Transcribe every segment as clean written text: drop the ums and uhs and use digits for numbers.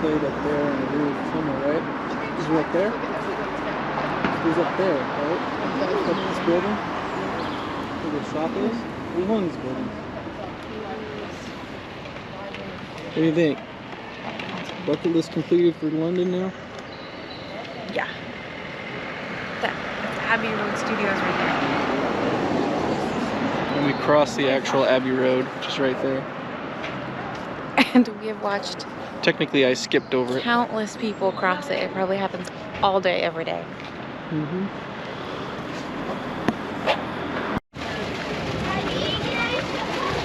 plate up there on the roof somewhere, right? Is it up there? Who's up there, right? Up in this building? Where the shop is? Who's one of these buildings? What do you think? Bucket list completed for London now? Yeah. That's Abbey Road Studios right there. And we crossed the actual Abbey Road, which is right there. And we have watched Technically, I skipped over it. countless people cross it. It probably happens all day, every day. Mm-hmm.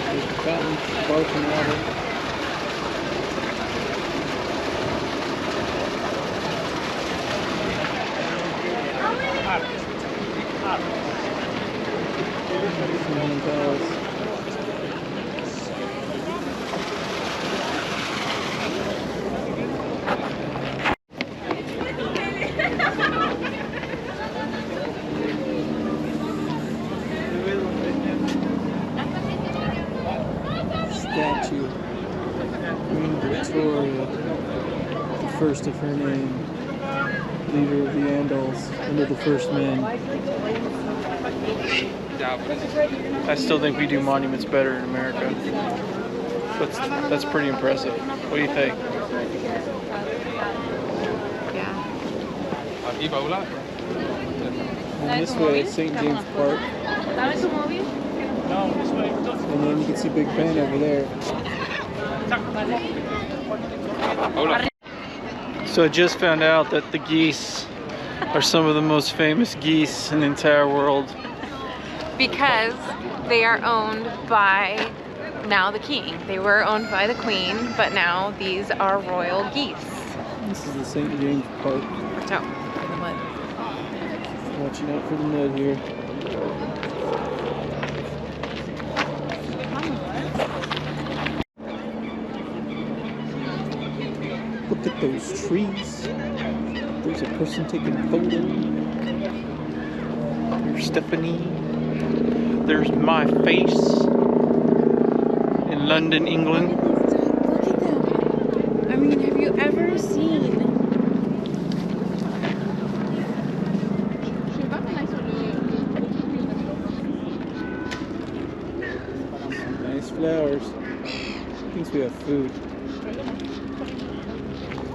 There's the fountain, sparkling water. Buckingham Palace. Statue. Queen Victoria, the first of her name, leader of the Indulge, under the first men. I still think we do monuments better in America. That's pretty impressive. What do you think? Yeah. And this way is St. James Park. And then you can see Big Ben over there. So I just found out that the geese are some of the most famous geese in the entire world. Because they are owned by now the king. They were owned by the queen, but now these are royal geese. This is the St. James Park. Watch out for the mud. Watching out for the mud here. Look at those trees. There's a person taking a photo. There's Stephanie. There's my face in London, England. Look at them. I mean, have you ever seen? Nice flowers. Thinks we have food.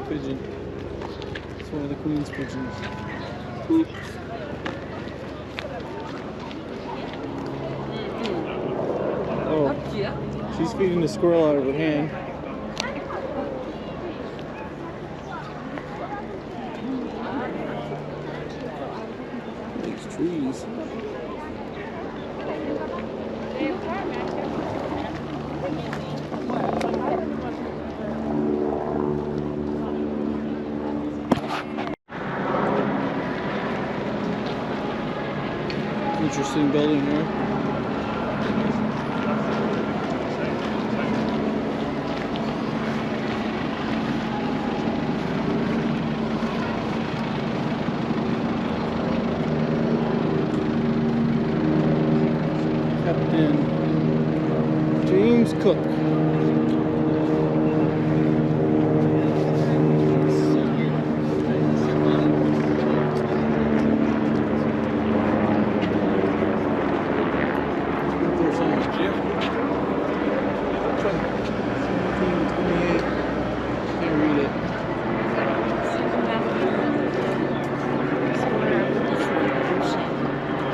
Pigeon. It's one of the queen's pigeons. Boop. Oh, she's feeding the squirrel out of her hand. These trees. Interesting building here. Captain James Cook.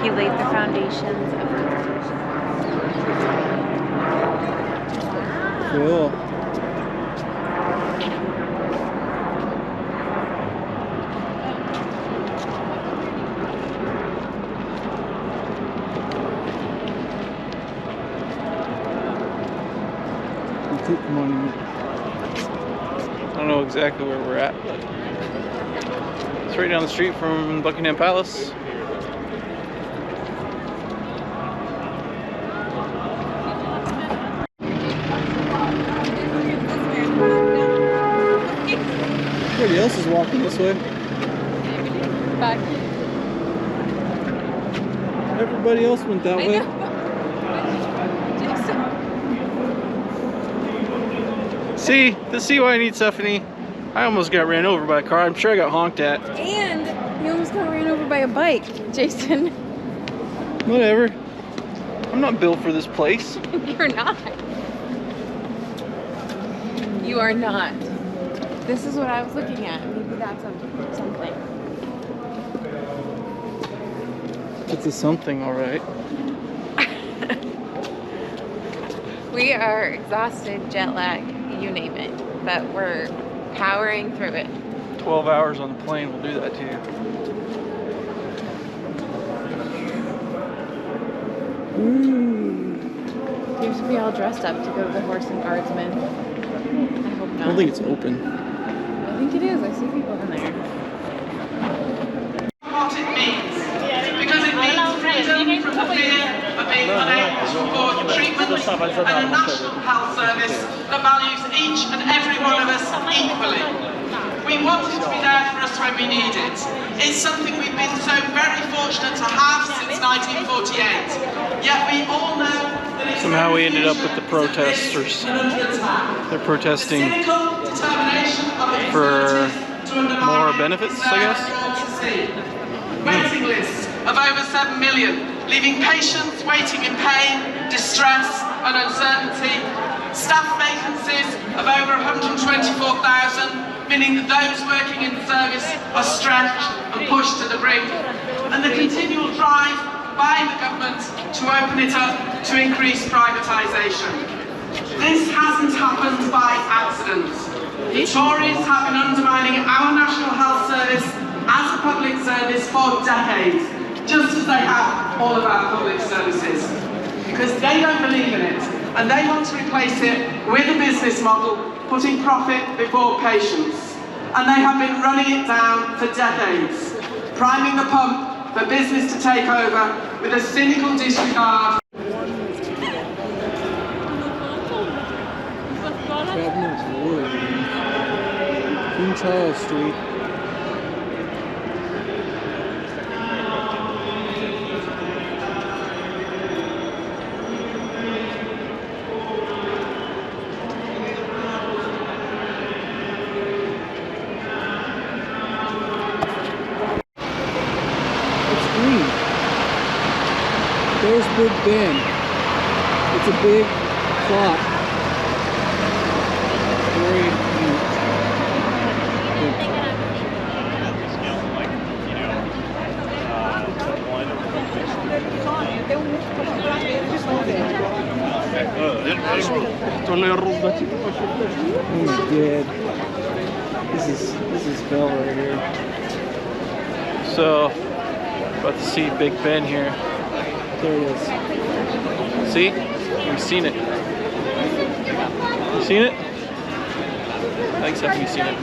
He laid the foundations of Cool. Antique monument. I don't know exactly where we're at, but it's right down the street from Buckingham Palace. Everybody else is walking this way. back. Everybody else went that way. See why I need Stephanie. I almost got ran over by a car. I'm sure I got honked at. And you almost got ran over by a bike, Jason. Whatever. I'm not built for this place. You're not. You are not. This is what I was looking at. Maybe that's something. It's a something, all right. We are exhausted, jet lag, you name it, but we're powering through it. 12 hours on the plane will do that to you. You have to be all dressed up to go to the Horse and Guardsman. I hope not. I don't think it's open. I think it is. I see people in there. What it means. Because it means freedom from the fear of being unable to afford treatment and a national health service that values each and every one of us equally. We want it to be there for us when we need it. It's something we've been so very fortunate to have since 1948. Yet we all know that it's Somehow we ended up with the protesters. They're protesting for more benefits, I guess. Waiting lists of over 7 million, leaving patients waiting in pain, distress and uncertainty. Staff vacancies of over 124,000, meaning that those working in the service are stretched and pushed to the brink. And the continual drive by the government to open it up to increase privatisation. This hasn't happened by accident. The Tories have been undermining our National Health Service as a public service for decades, just as they have all of our public services. Because they don't believe in it, and they want to replace it with a business model, putting profit before patients. And they have been running it down for decades, priming the pump for business to take over with a cynical disregard. King Charles Street. There's Big Ben. It's a big clock. Very neat. Oh, dead. This is hell right here. So, about to see Big Ben here. There it is. See? We've seen it. You seen it? Thanks, have you seen it?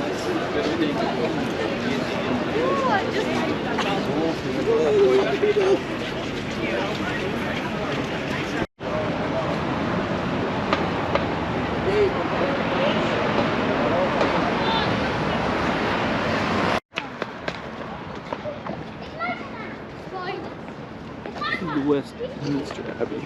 The Westminster Abbey.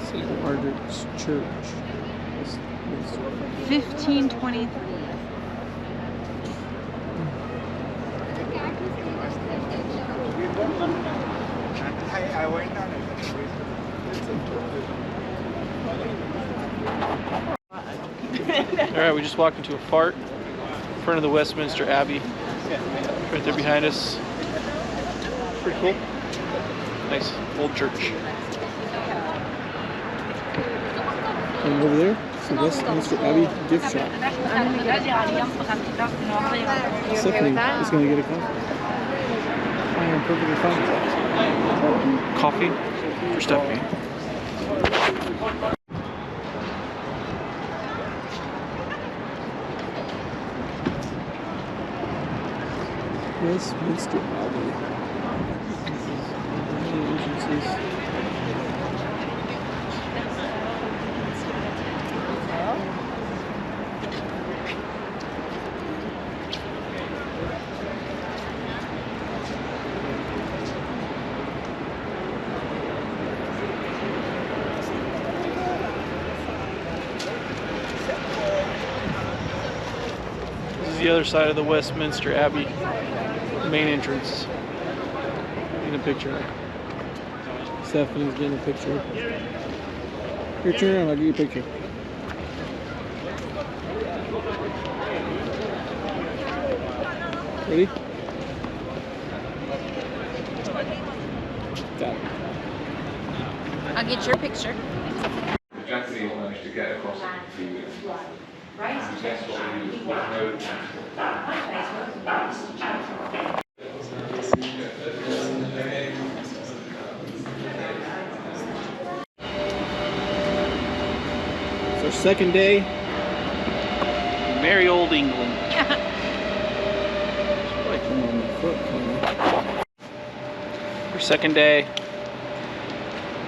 St. Margaret's Church. 1523. Alright, we just walked into a fart in front of the Westminster Abbey. Right there behind us. Pretty cool. Nice old church. And over there, it's the Westminster Abbey gift shop. Stephanie is going to get a coffee. I am perfectly fine with that. Coffee for Stephanie. Westminster Abbey. Many entrances. This is the other side of the Westminster Abbey, main entrance. Get a picture. Stephanie's getting a picture. Here, turn around, I'll get you a picture. Ready? Got it. I'll get your picture. The Japanese managed to get across the and guess what we use? Road It's our second day. Merry old England. Our second day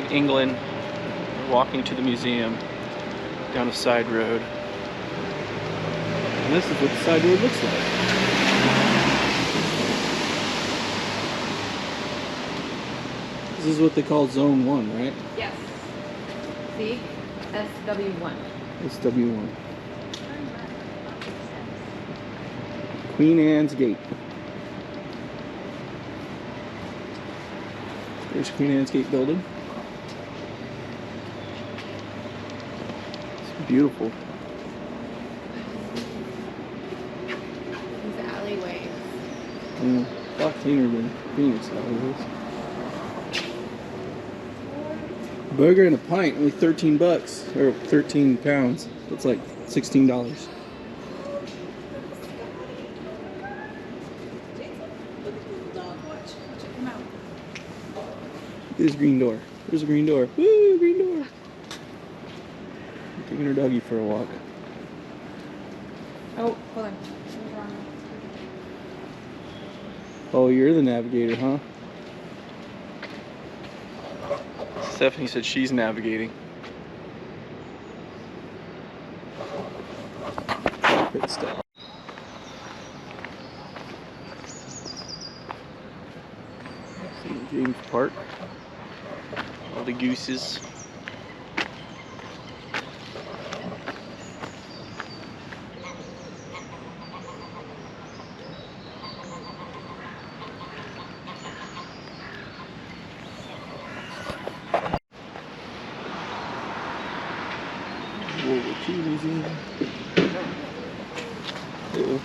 in England. We're walking to the museum down a side road. And this is what the side road looks like. This is what they call Zone 1, right? Yes. See? SW1. SW1. Queen Anne's Gate. There's Queen Anne's Gate building. It's beautiful. These alleyways. Yeah, a lot cleaner than Phoenix alleyways. Burger and a pint, only 13 bucks, or 13 pounds. It's like $16. There's green door. There's a green door. Woo, green door. I'm taking her doggy for a walk. Oh, hold on. Oh, you're the navigator, huh? Stephanie said she's navigating. Pit stop. St. James Park. All the gooses. World War II Museum. Uh-oh.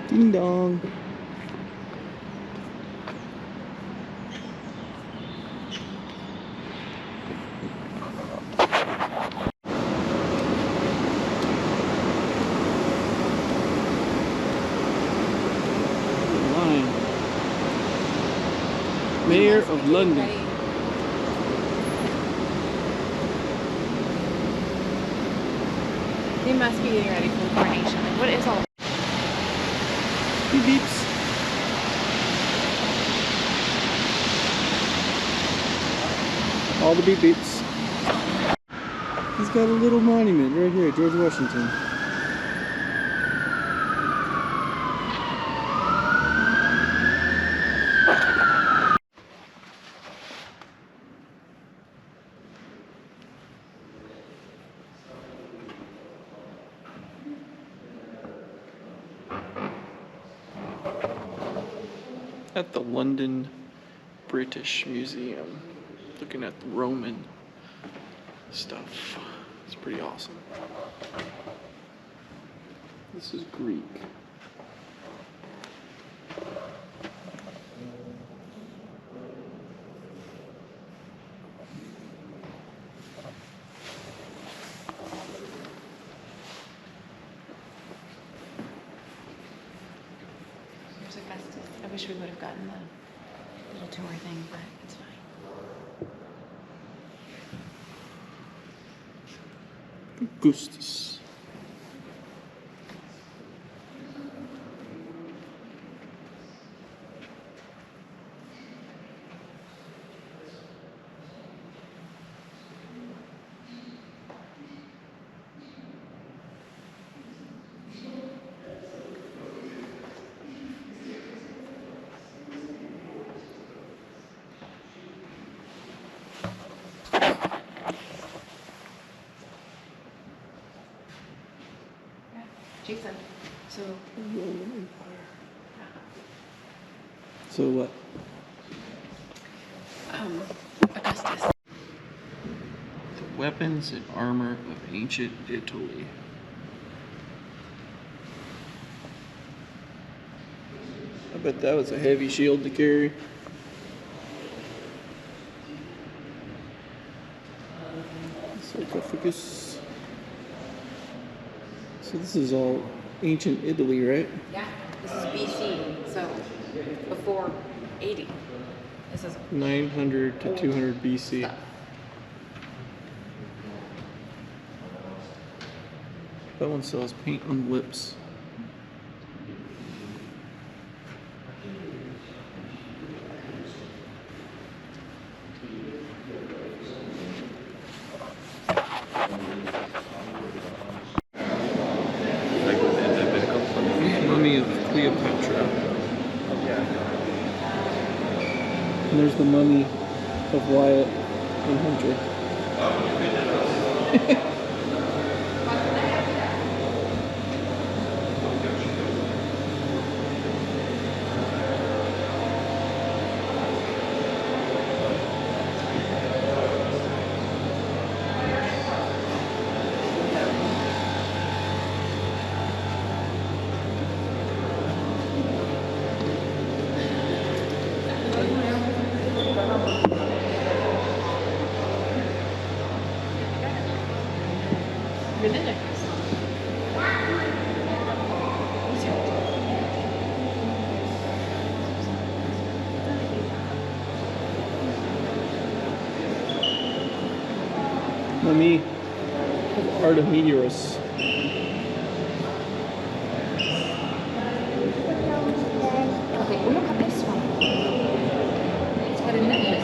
Ding dong. Mayor of London. They must be getting ready for the coronation. Like, what is all? Beep beeps. All the beep beeps. He's got a little monument right here, George Washington. At the London British Museum, looking at the Roman stuff. It's pretty awesome. This is Greek. wish we would have gotten the little tour thing, but it's fine. Gustus. Jason, so So what? Augustus. The weapons and armor of ancient Italy. I bet that was a heavy shield to carry. Sarcophagus. So this is all ancient Italy, right? Yeah, this is BC, so before 80. This is 900 to 200 BC. stuff. That one still has paint on lips. Mummy of Cleopatra. And there's the mummy of Wyatt and Hunter. Mummy of Artemidorus. Okay, look at this one. It's got a necklace.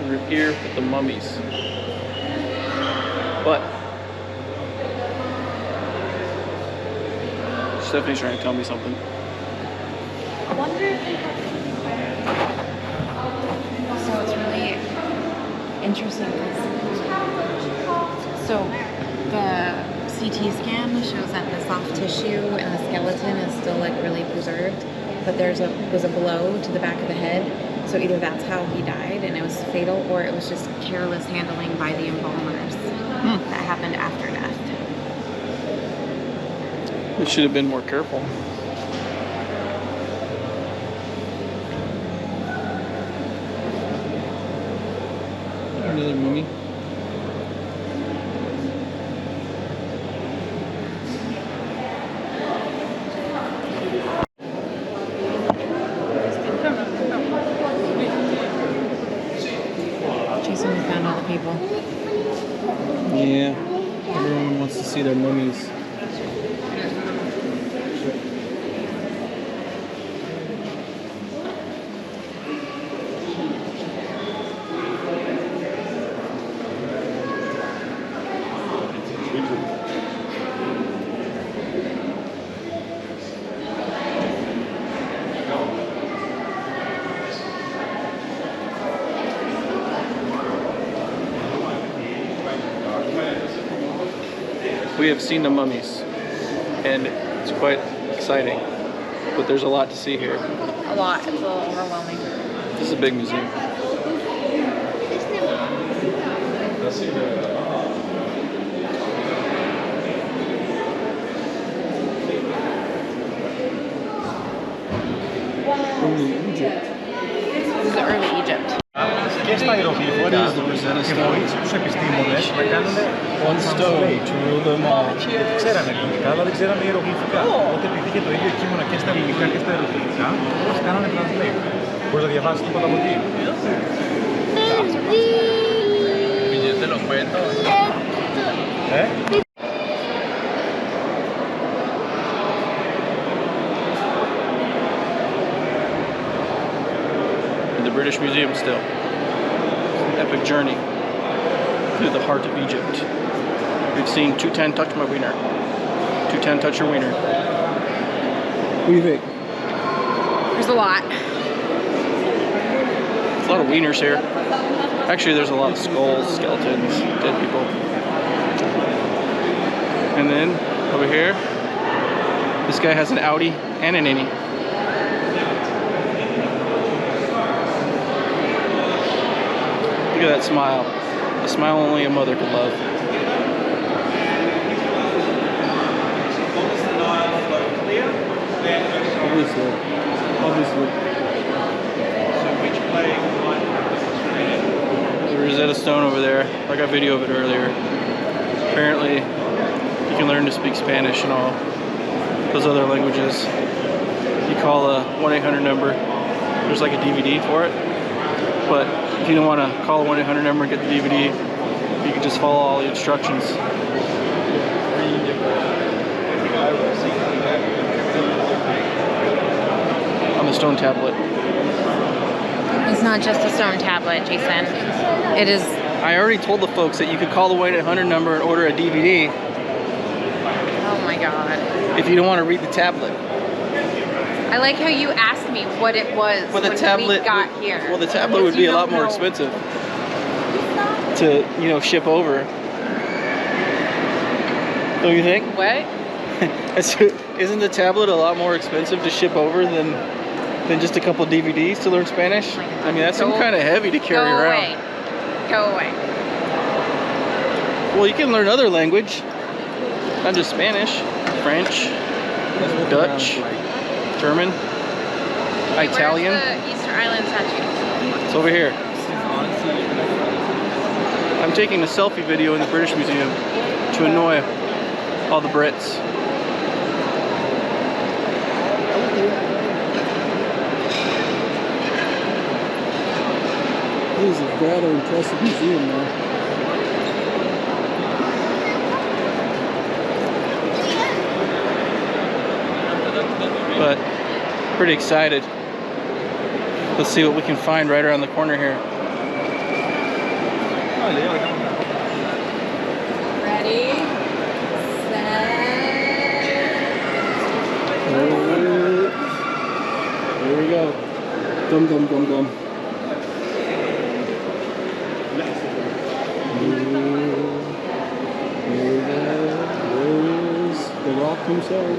We're here with the mummies. But Stephanie's trying to tell me something. I wonder if they have. So it's really interesting because so the CT scan shows that the soft tissue and the skeleton is still like really preserved, but was a blow to the back of the head. So either that's how he died and it was fatal, or it was just careless handling by the embalmers that happened after death. They should have been more careful. Another mummy. Jason, we found all the people. Yeah, everyone wants to see their mummies. We have seen the mummies, and it's quite exciting, but there's a lot to see here. A lot. It's a little overwhelming. This is a big museum. early Egypt. Και στα ιερογλυφικά What is the Rosetta και Stone? βοήθησε τους επιστήμονες να κάνουν One stone to rule them all. γιατί ξέρανε ελληνικά, αλλά δεν ξέρανε ιερογλυφικά. Οπότε επειδή είχε το ίδιο κείμενο και στα ελληνικά και στα ιερογλυφικά, πώς κάνανε translate. Μπορείς να διαβάσεις τίποτα από εκεί. Te lo cuento. In the British Museum still. Epic journey through the heart of Egypt. We've seen 210 touch my wiener. 210 touch your wiener. What do you think? There's a lot. There's a lot of wieners here. Actually, there's a lot of skulls, skeletons, dead people. And then over here, this guy has an Audi and an innie. Look at that smile. A smile only a mother could love. Obviously. The Rosetta Stone over there. I got video of it earlier. Apparently, you can learn to speak Spanish and all those other languages. You call a 1-800 number. There's like a DVD for it. But if you don't want to call a 1-800 number and get the DVD, you can just follow all the instructions. On the stone tablet. It's not just a stone tablet, Jason. It is. I already told the folks that you could call the 1-800 number and order a DVD Oh my god. if you don't want to read the tablet. I like how you asked me what it was Well, the when tablet we got here. Well, the tablet would be a lot more expensive to, ship over. Don't you think? What? Isn't the tablet a lot more expensive to ship over than just a couple DVDs to learn Spanish? I mean, that's some kind of heavy to carry Go around. away. Go away. Well, you can learn other language, not just Spanish, French, Dutch, German, Italian. Where's the Easter Island statue? It's over here. I'm taking a selfie video in the British Museum to annoy all the Brits. This is a rather impressive museum now. But pretty excited. Let's see what we can find right around the corner here. Ready? Set. Here we go. Dum dum dum dum. There's the rock himself.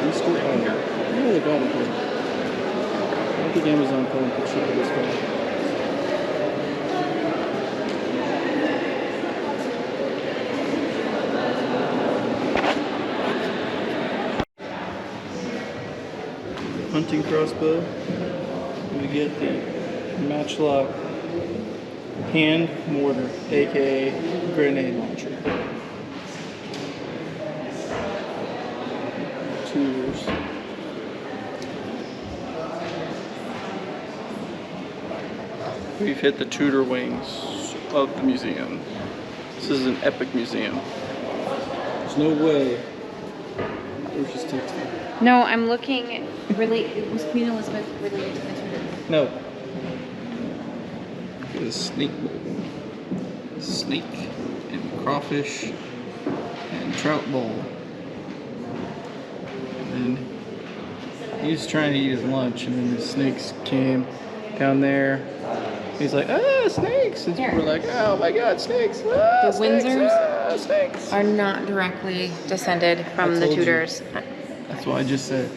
Easter Island. Yeah, they got it here. I think Amazon probably could ship it this way. Hunting crossbow. We get the matchlock hand mortar, aka grenade launcher. Tools. We've hit the Tudor wings of the museum. This is an epic museum. There's no way. We're just texting. No, I'm looking. Was Queen Elizabeth related to the Tudors? No. Look at the snake bowl. Snake and crawfish and trout bowl. And he was trying to eat his lunch, and then the snakes came down there. He's like, ah, snakes! And people were like, oh my god, snakes! Ah, The snakes, Windsors ah, snakes! are not directly descended from I the told you. Tudors. That's what I just said.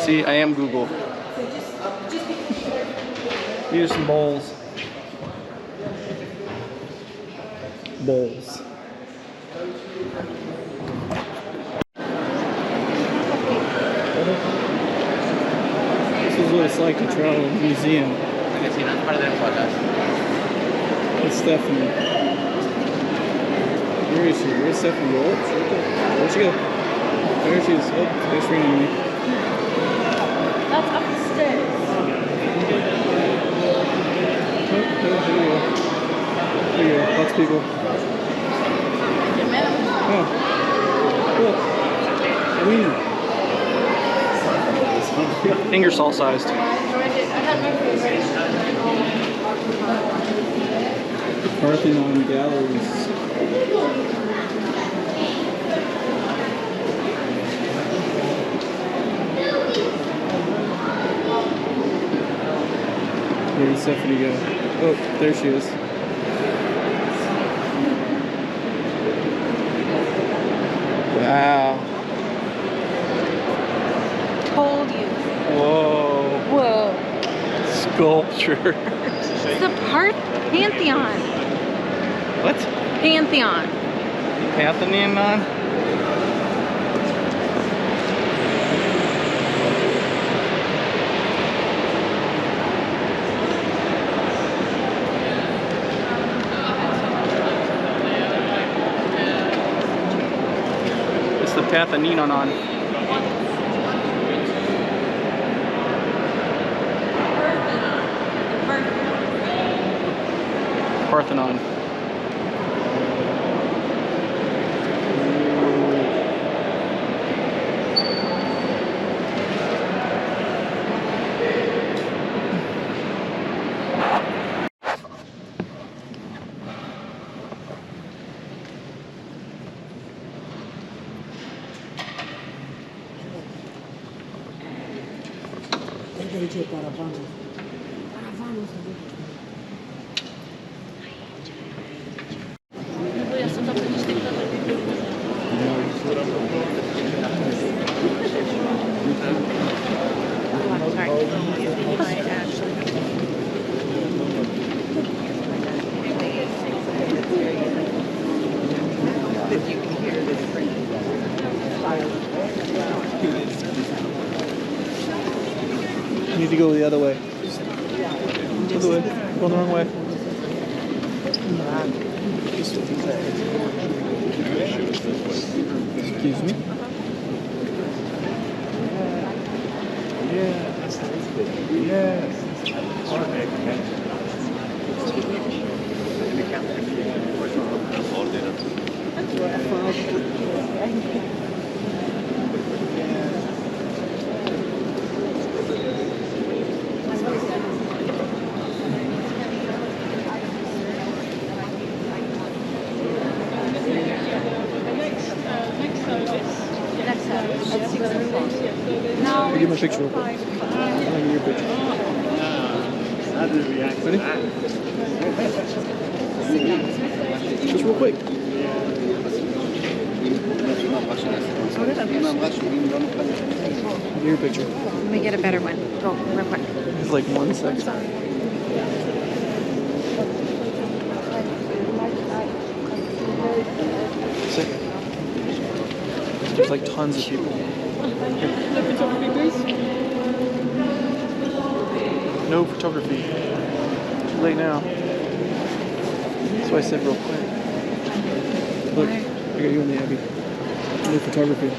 See, I am Google. Here's some bowls. Bowls. what it's like to travel a museum. It's Stephanie. Where is she? Where's Stephanie? Oh, she's right there. Where'd she go? There she is. Oh, there's ringing me. That's up the stairs. Oh, there you go. There you go. Lots of people. Oh. Cool. Wiener. Ingersoll sized. Parthenon galleries. Where did Stephanie go? Oh, there she is. Wow. Told you. Whoa. Whoa. Sculpture. It's the Pantheon. What? Pantheon. Pantheon? It's the Pantheon. Parthenon. You need to go the other way. Other way. Going the wrong way. Excuse me. Yes. Yes. Give me a picture real quick. I'll give you a picture. Ready? Just real quick. Give you a picture. Let me get a better one. Go, real quick. It's like 1 second. Sick. There's like tons of people. No photography, please. No photography. Too late now. That's why I said real quick. Look, I got you in the Abby. No photography.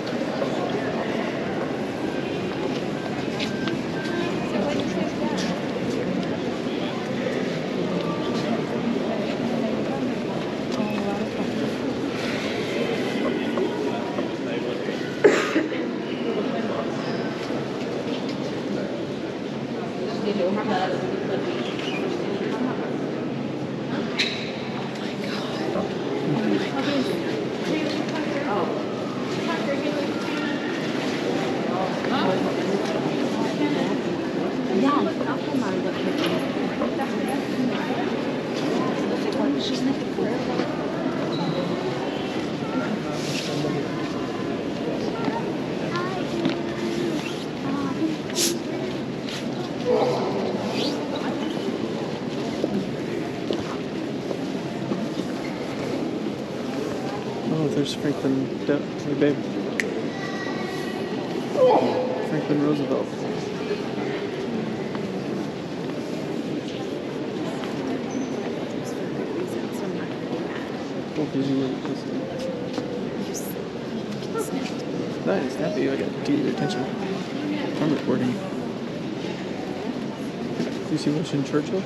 Oh, there's Franklin. Hey, babe. Franklin Roosevelt. Nice, happy. I got to get your attention. I'm recording. Do you see Winston Churchill?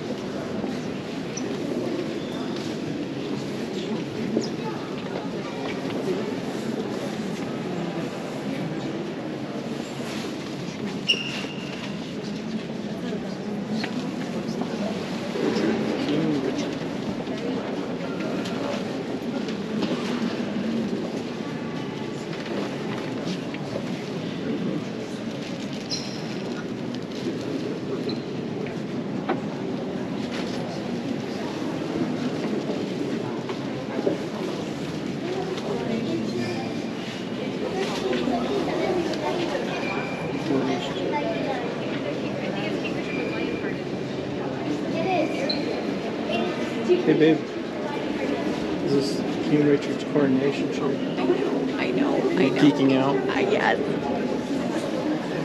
Hey babe, is this King Richard's coronation shirt? I know. Geeking out. Yes.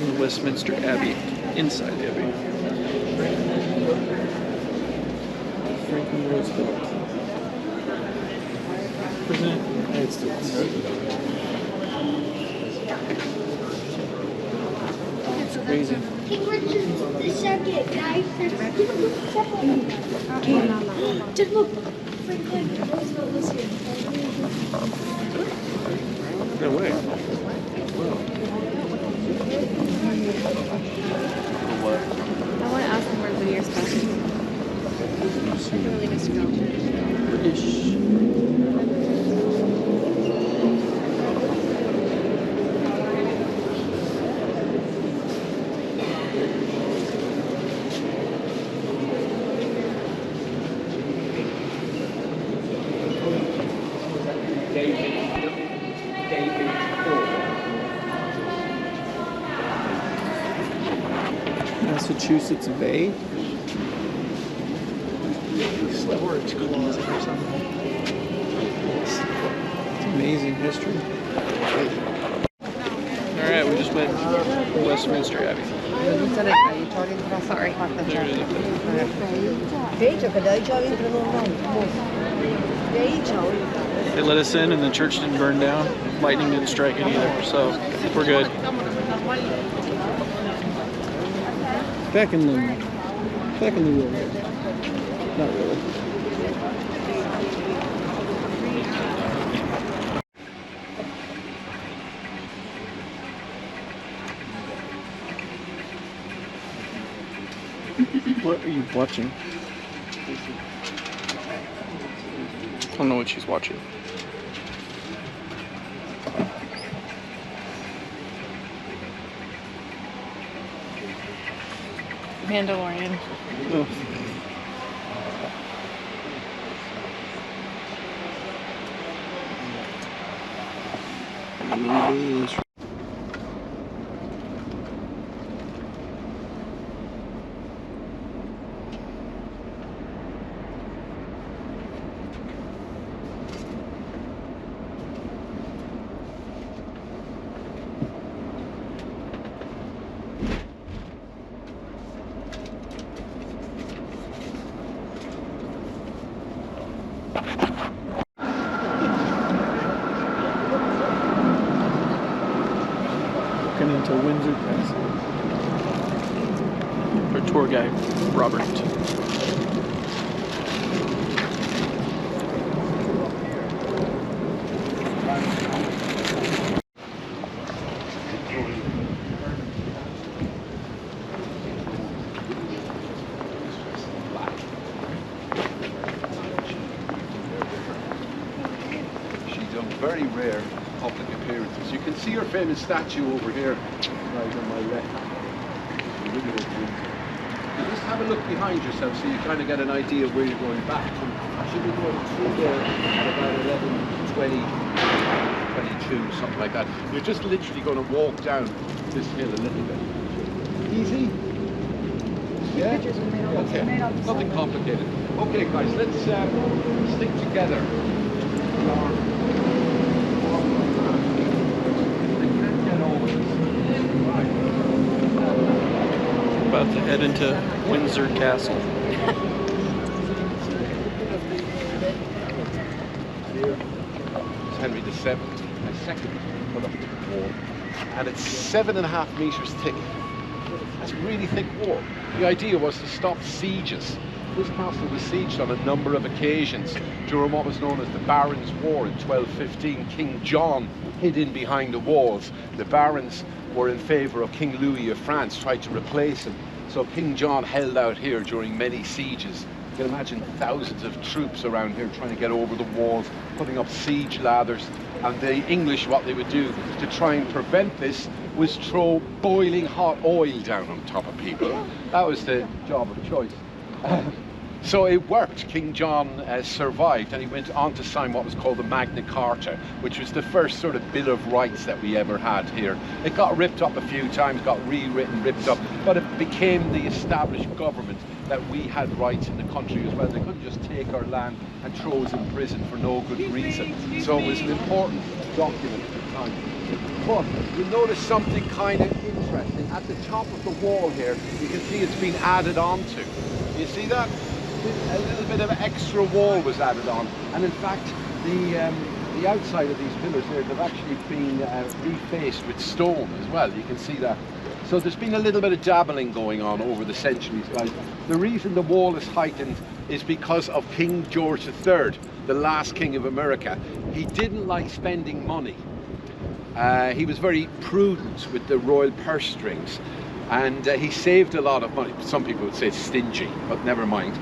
In Westminster Abbey, inside the Abbey. Franklin Roosevelt. President of the United States. It's crazy. King Richard the second, guys. Just look. Franklin Roosevelt was here. No way. What? I want to ask them where Whittier's passing. Really good to go. British. Massachusetts Bay. Storage closet or something. It's amazing history. Alright, we just went to Westminster Abbey. Sorry. There it is up there. They let us in and the church didn't burn down. Lightning didn't strike it either, so we're good. Back in the real world. Not really. What are you watching? I don't know what she's watching. Mandalorian. Oh. Into Windsor Castle. Our tour guide, Robert. She's done very rare public appearances. You can see her famous statue over here, right on my left. You just have a look behind yourself so you kind of get an idea of where you're going back to. She'll be going through there at about 11:20, 22, something like that. You're just literally going to walk down this hill a little bit. Easy? Yeah? Okay, nothing complicated. Okay guys, let's stick together. About to head into Windsor Castle. second put up the wall, and it's 7.5 meters thick. That's a really thick wall. The idea was to stop sieges. This castle was sieged on a number of occasions during what was known as the Barons' War in 1215. King John hid in behind the walls. The barons were in favour of King Louis of France, tried to replace him. So King John held out here during many sieges. You can imagine thousands of troops around here trying to get over the walls, putting up siege ladders. And the English, what they would do to try and prevent this was throw boiling hot oil down on top of people. That was the job of choice. So it worked. King John survived, and he went on to sign what was called the Magna Carta, which was the first sort of Bill of Rights that we ever had here. It got ripped up a few times, got rewritten, ripped up, but it became the established government that we had rights in the country as well. They couldn't just take our land and throw us in prison for no good reason. So it was an important document at the time. But you'll notice something kind of interesting. At the top of the wall here, you can see it's been added on to. You see that? A little bit of extra wall was added on, and in fact the outside of these pillars here, they've actually been refaced with stone as well. You can see that. So there's been a little bit of dabbling going on over the centuries, guys. The reason the wall is heightened is because of King George III, the last king of America. He didn't like spending money. He was very prudent with the royal purse strings, and he saved a lot of money. Some people would say stingy, but never mind.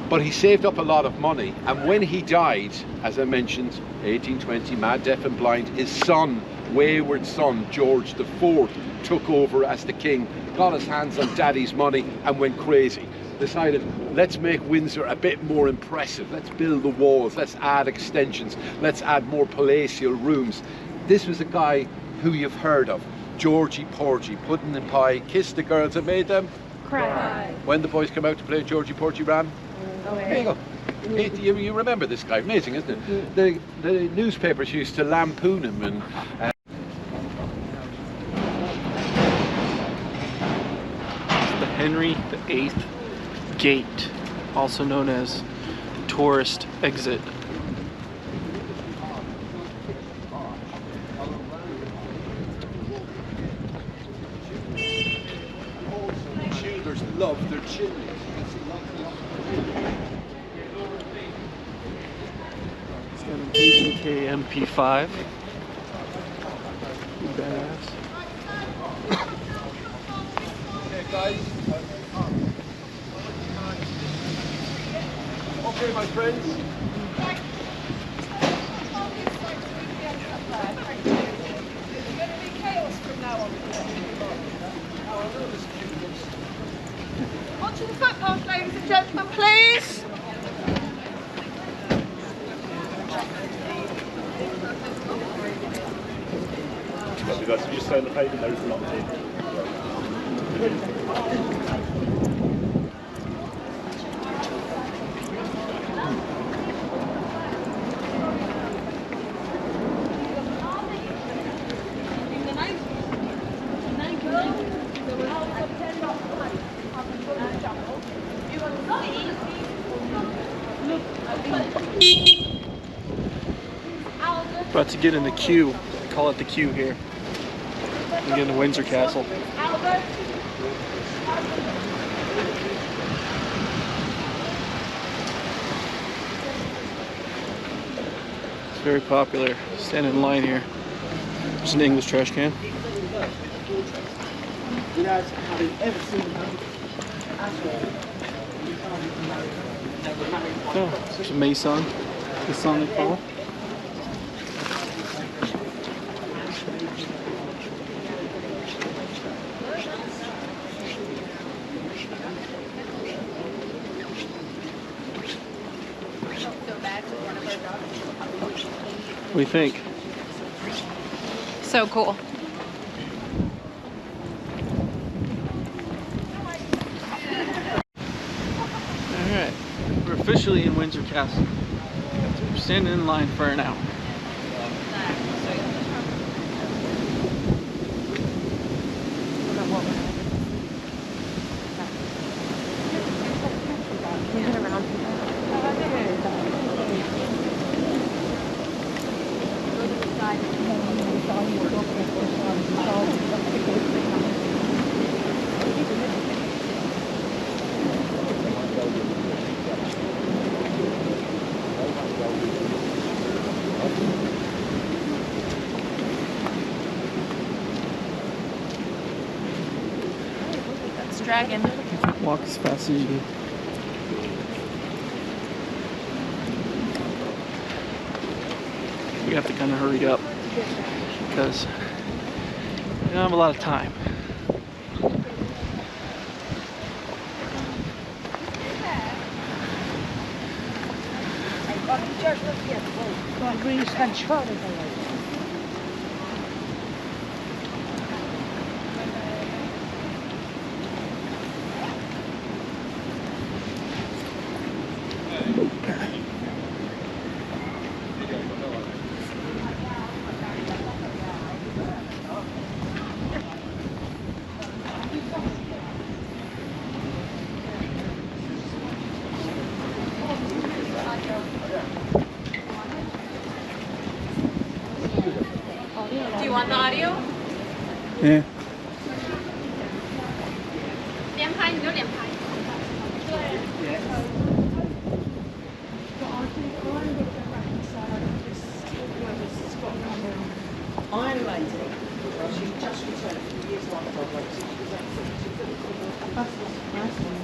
But he saved up a lot of money, and when he died, as I mentioned, 1820, mad, deaf and blind, his son, wayward son, George IV, took over as the king, got his hands on daddy's money and went crazy. Decided, let's make Windsor a bit more impressive, let's build the walls, let's add extensions, let's add more palatial rooms. This was a guy who you've heard of, Georgie Porgy, pudding and pie, kissed the girls and made them Cry. when the boys come out to play Georgie Porgy ran. There you go. You remember this guy, amazing, isn't it? The newspapers used to lampoon him. And the Henry VIII Gate, also known as tourist exit. Tudors loved their chimneys. It's got an H&K MP5. Badass. Okay, guys. Okay, my friends. Onto the footpath, ladies and gentlemen, please. Guys, just stay on the pavement, there is locked in. About to get in the queue. They call it the queue here. And get into Windsor Castle. It's very popular. Stand in line here. There's an English trash can. Without having ever seen them at all. Oh, there's a mason. Masonic hall. What do you think? So cool. Alright, we're officially in Windsor Castle. We're standing in line for an hour. dragon. Walk as fast as you do. We have to kind of hurry up because we don't have a lot of time. Do you want the audio? Yeah. 连拍你就连拍。Iron lady. Well, she's just returned a few years after I wrote it. She was excellent. She took the nice one.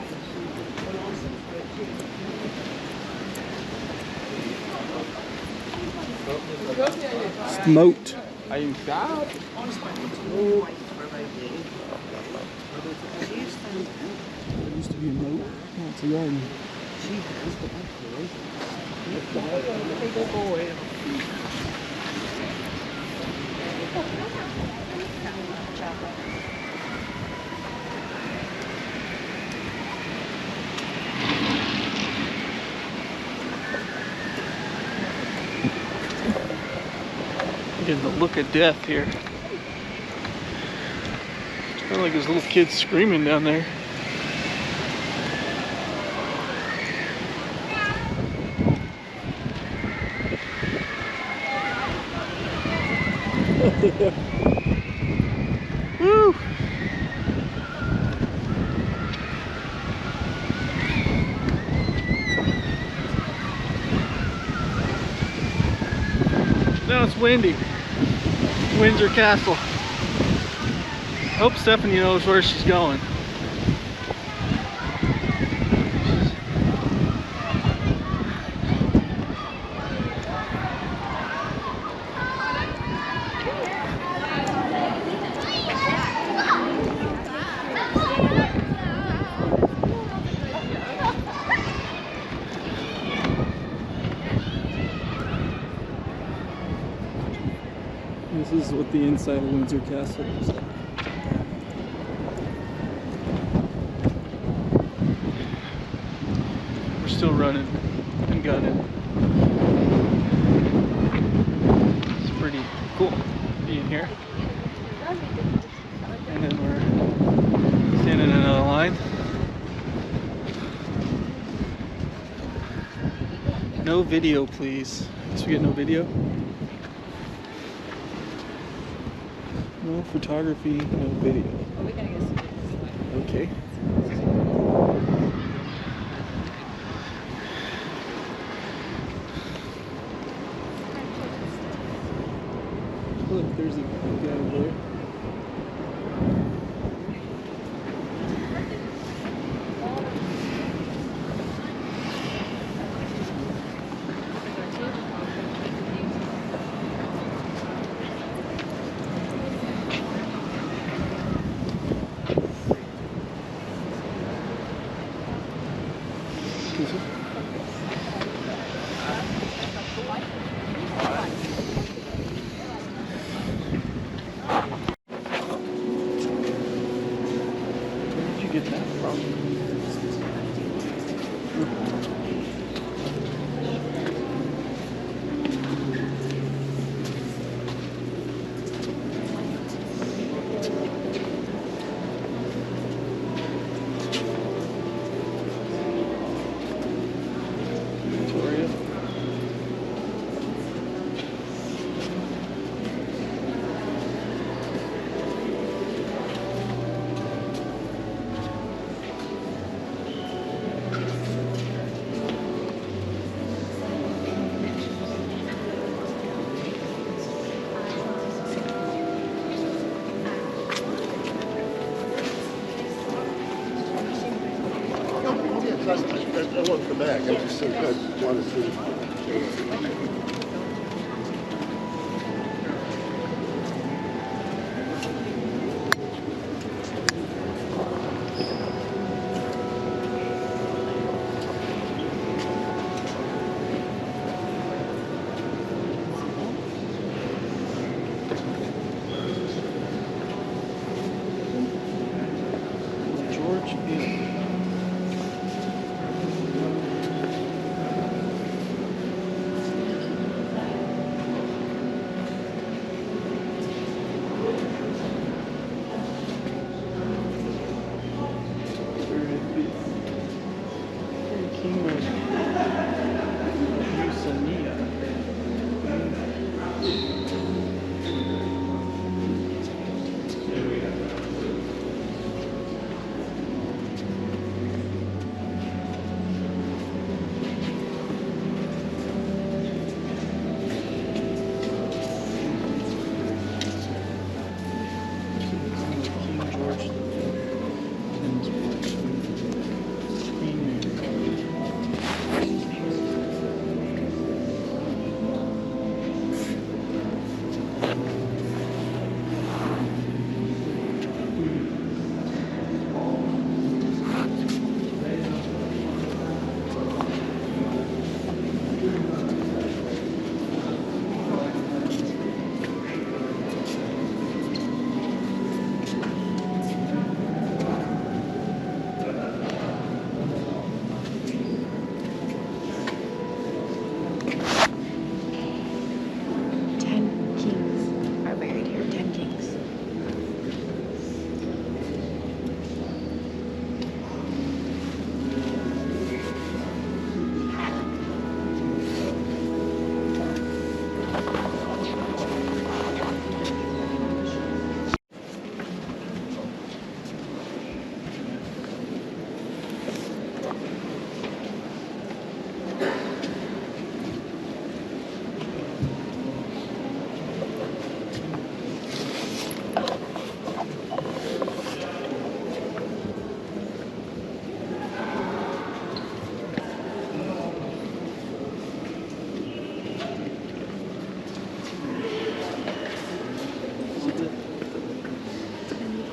Smoked. There used to be a moat. Oh, it's a garden. She has the big boy. Getting the look of death here. Kind of like there's little kids screaming down there. Woo! Now it's windy. Windsor Castle. Hope Stephanie knows where she's going. This is what the inside of Windsor Castle looks like. We're still running and gunning. It's pretty cool being here. And then we're standing in another line. No video, please. Guess we get no video. No photography, no video. We gotta get some. Okay. Look, there's a guy over there. Where did you get that from? Victoria. I want the bag. I just want to see.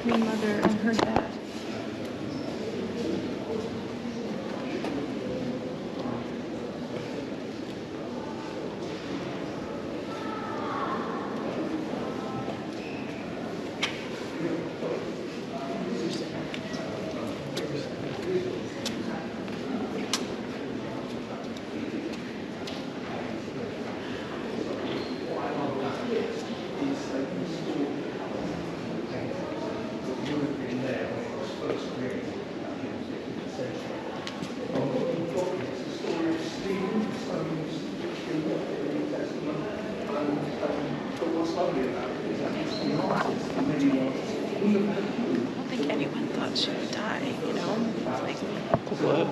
Queen Mother and her dad. She would die, you know? It's like, What?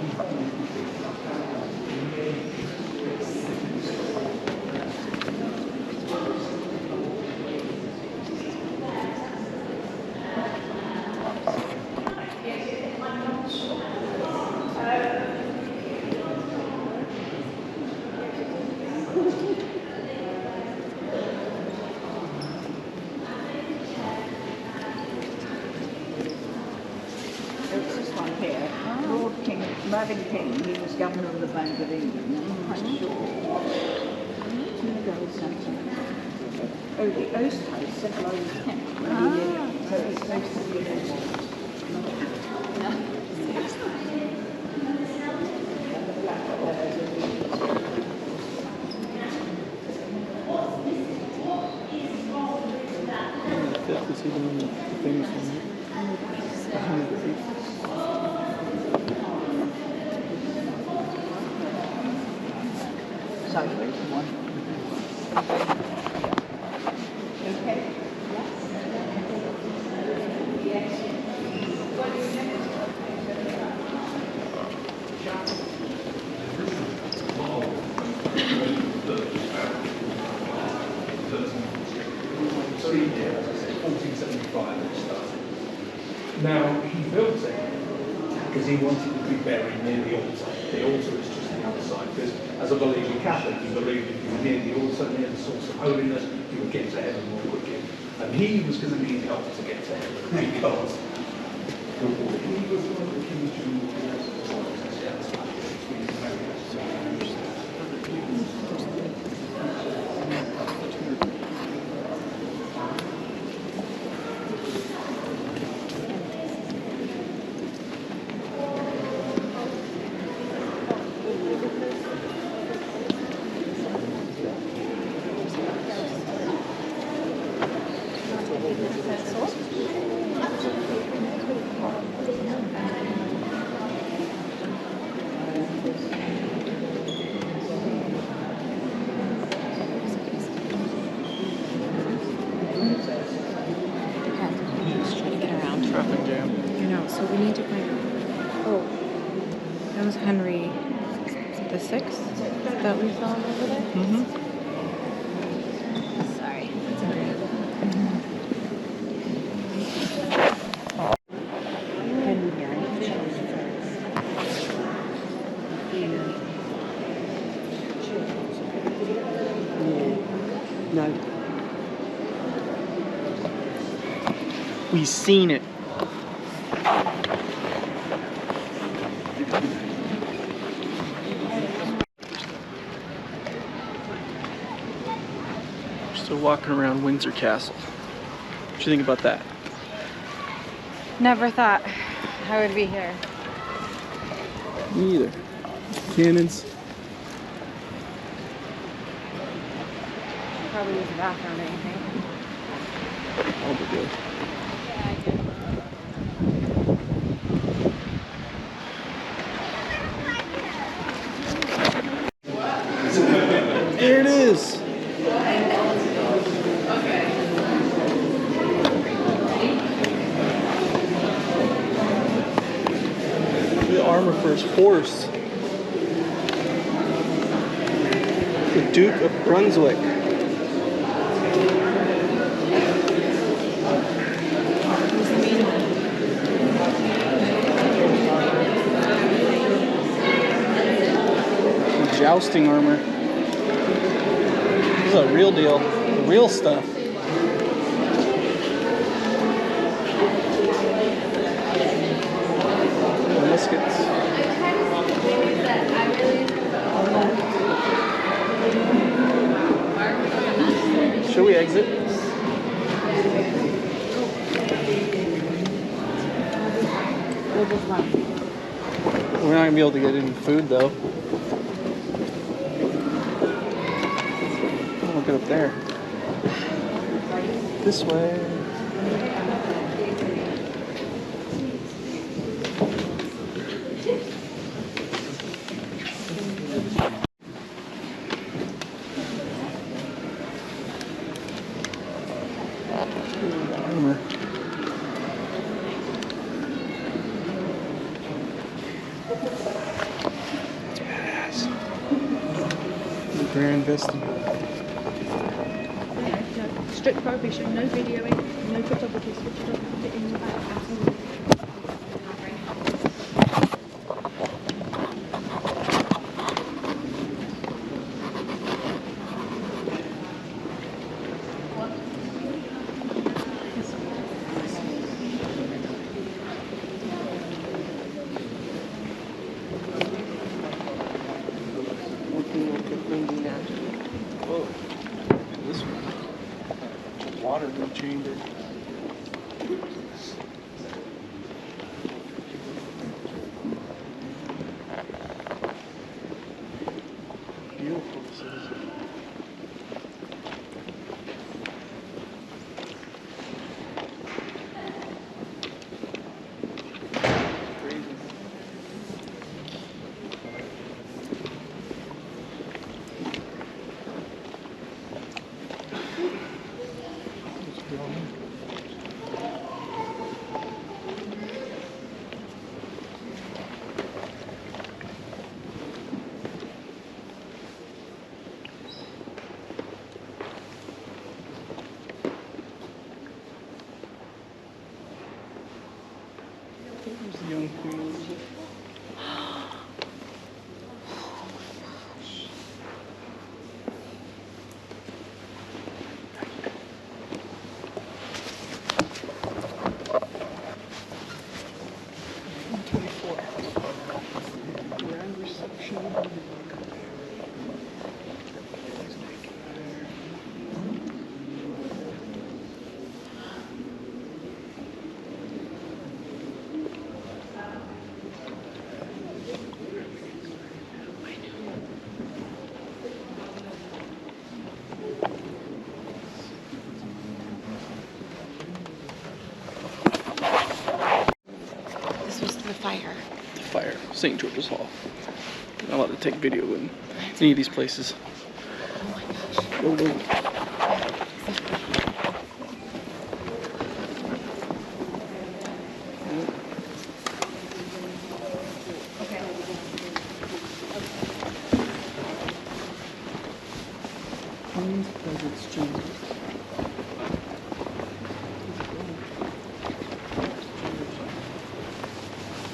Mervyn King, he was governor of the Bank of England, I'm quite sure. Oh, the Oast House, Civil Old Kent. So it's supposed to be Is he doing the famous one? Sorry, one. Okay. Yes. As I said, 1475 it started. Now, he built it because he wanted to be buried near the altar. The altar is just the other side, because as a believing Catholic, you believed if you were near the altar, near the source of holiness, you would get to heaven more quickly. And he was going to need help to get to heaven because he was one of the kings during the Traffic jam. You know, so we need to find. Oh, that was Henry the Sixth that we saw over there. Mm-hmm. Sorry. No. We seen it. We're still walking around Windsor Castle. What do you think about that? Never thought I would be here. Me either. Cannons. Probably use the bathroom or anything. I'll be good. There it is. The armor for his horse. The Duke of Brunswick. The jousting armor. This is a real deal. The real stuff. The muskets. Should we exit? We're not gonna be able to get any food though. Look up there. This way. Grand vestibule. Strict prohibition, no videoing, no photography, switch it off, put it in the back. Whoa. This one. Water chamber. Beautiful this is. Crazy. There's the young Queen Elizabeth. Grand reception. This was the fire. The fire. St. George's Hall. Not allowed to take video in any of these places. Whoa, whoa. Queen's presence changes.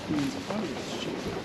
Queen's audience chamber.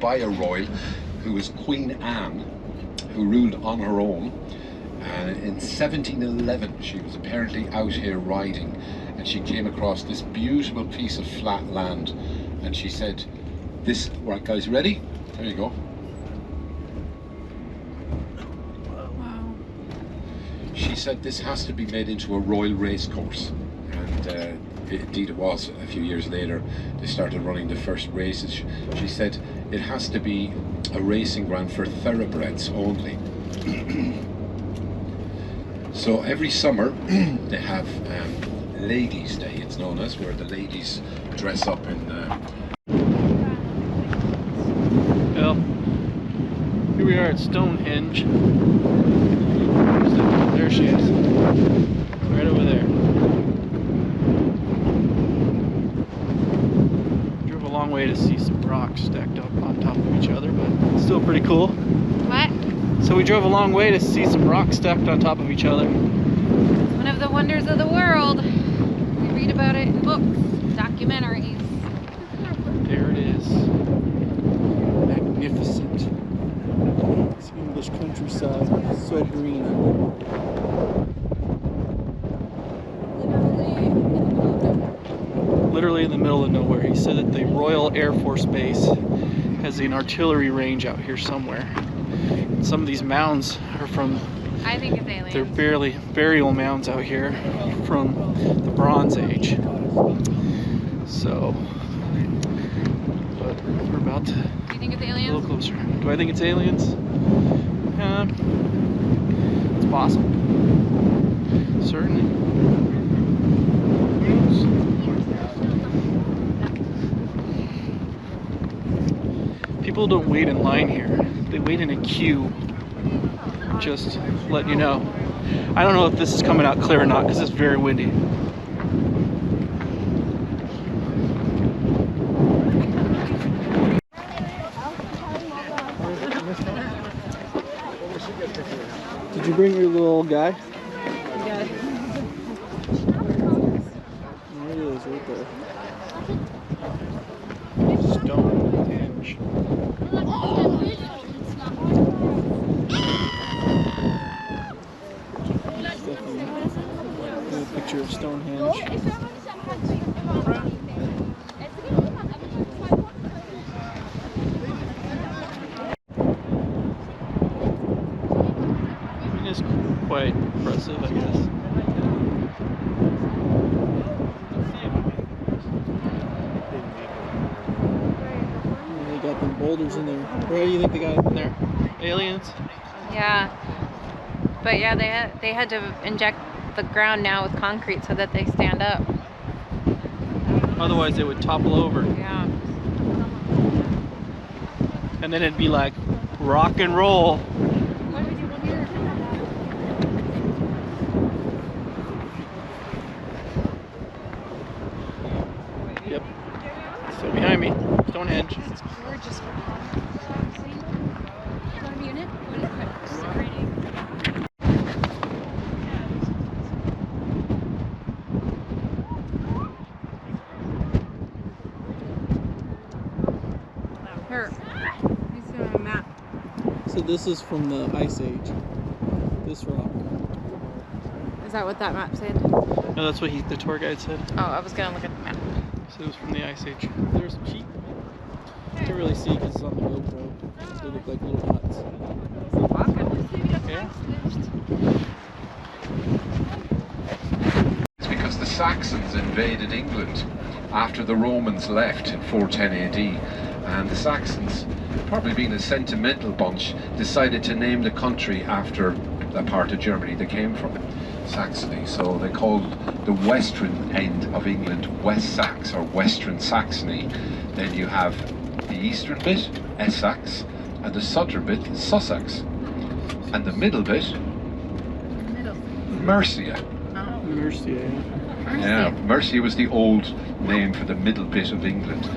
By a royal who was Queen Anne, who ruled on her own. In 1711 she was apparently out here riding and she came across this beautiful piece of flat land and she said, this, right guys, ready? There you go. Wow. She said this has to be made into a royal race course, and indeed it was. A few years later they started running the first races. She said it has to be a racing ground for thoroughbreds only. So every summer they have Ladies' Day, it's known as, where the ladies dress up in Well, here we are at Stonehenge. There she is. Right over there. Drove a long way to see some rocks stacked up on top of each other, but it's still pretty cool. What? So we drove a long way to see some rocks stacked on top of each other. One of the wonders of the world. We read about it in books, documentaries. There it is. Magnificent. It's English countryside. So green. Literally in the middle of nowhere. He said that the Royal Air Force Base has an artillery range out here somewhere. And some of these mounds are from, I think it's aliens. they're barely burial mounds out here from the Bronze Age. So, but we're about to Do you think it's a aliens? little closer. Do I think it's aliens? It's possible. Certainly. Who knows? People don't wait in line here. They wait in a queue. Just letting you know. I don't know if this is coming out clear or not because it's very windy. Did you bring your little guy? Yeah. There it is, right there. Stonehenge. picture of Stonehenge. It is quite impressive, I guess. They got them boulders in there. Where do you think they got in there? Aliens? Yeah. But yeah, they had to inject the ground now with concrete so that they stand up. Otherwise they would topple over. Yeah. And then it'd be like rock and roll. Yep. Still behind me. Stonehenge. It's gorgeous. Unit. Here. He's a map. So this is from the Ice Age. This rock. Is that what that map said? No, that's what the tour guide said. Oh, I was gonna look at the map. So it was from the Ice Age. There's some sheep. Can't really see because it's on the GoPro. They look like little dots. Yeah. It's because the Saxons invaded England after the Romans left in 410 AD, and the Saxons, probably being a sentimental bunch, decided to name the country after the part of Germany they came from, Saxony. So they called the western end of England West Sax or Western Saxony. Then you have the eastern bit, Essex, and the southern bit, Sussex, and the middle bit, Mercia. Mercia. Yeah, Mercia was the old name for the middle bit of England.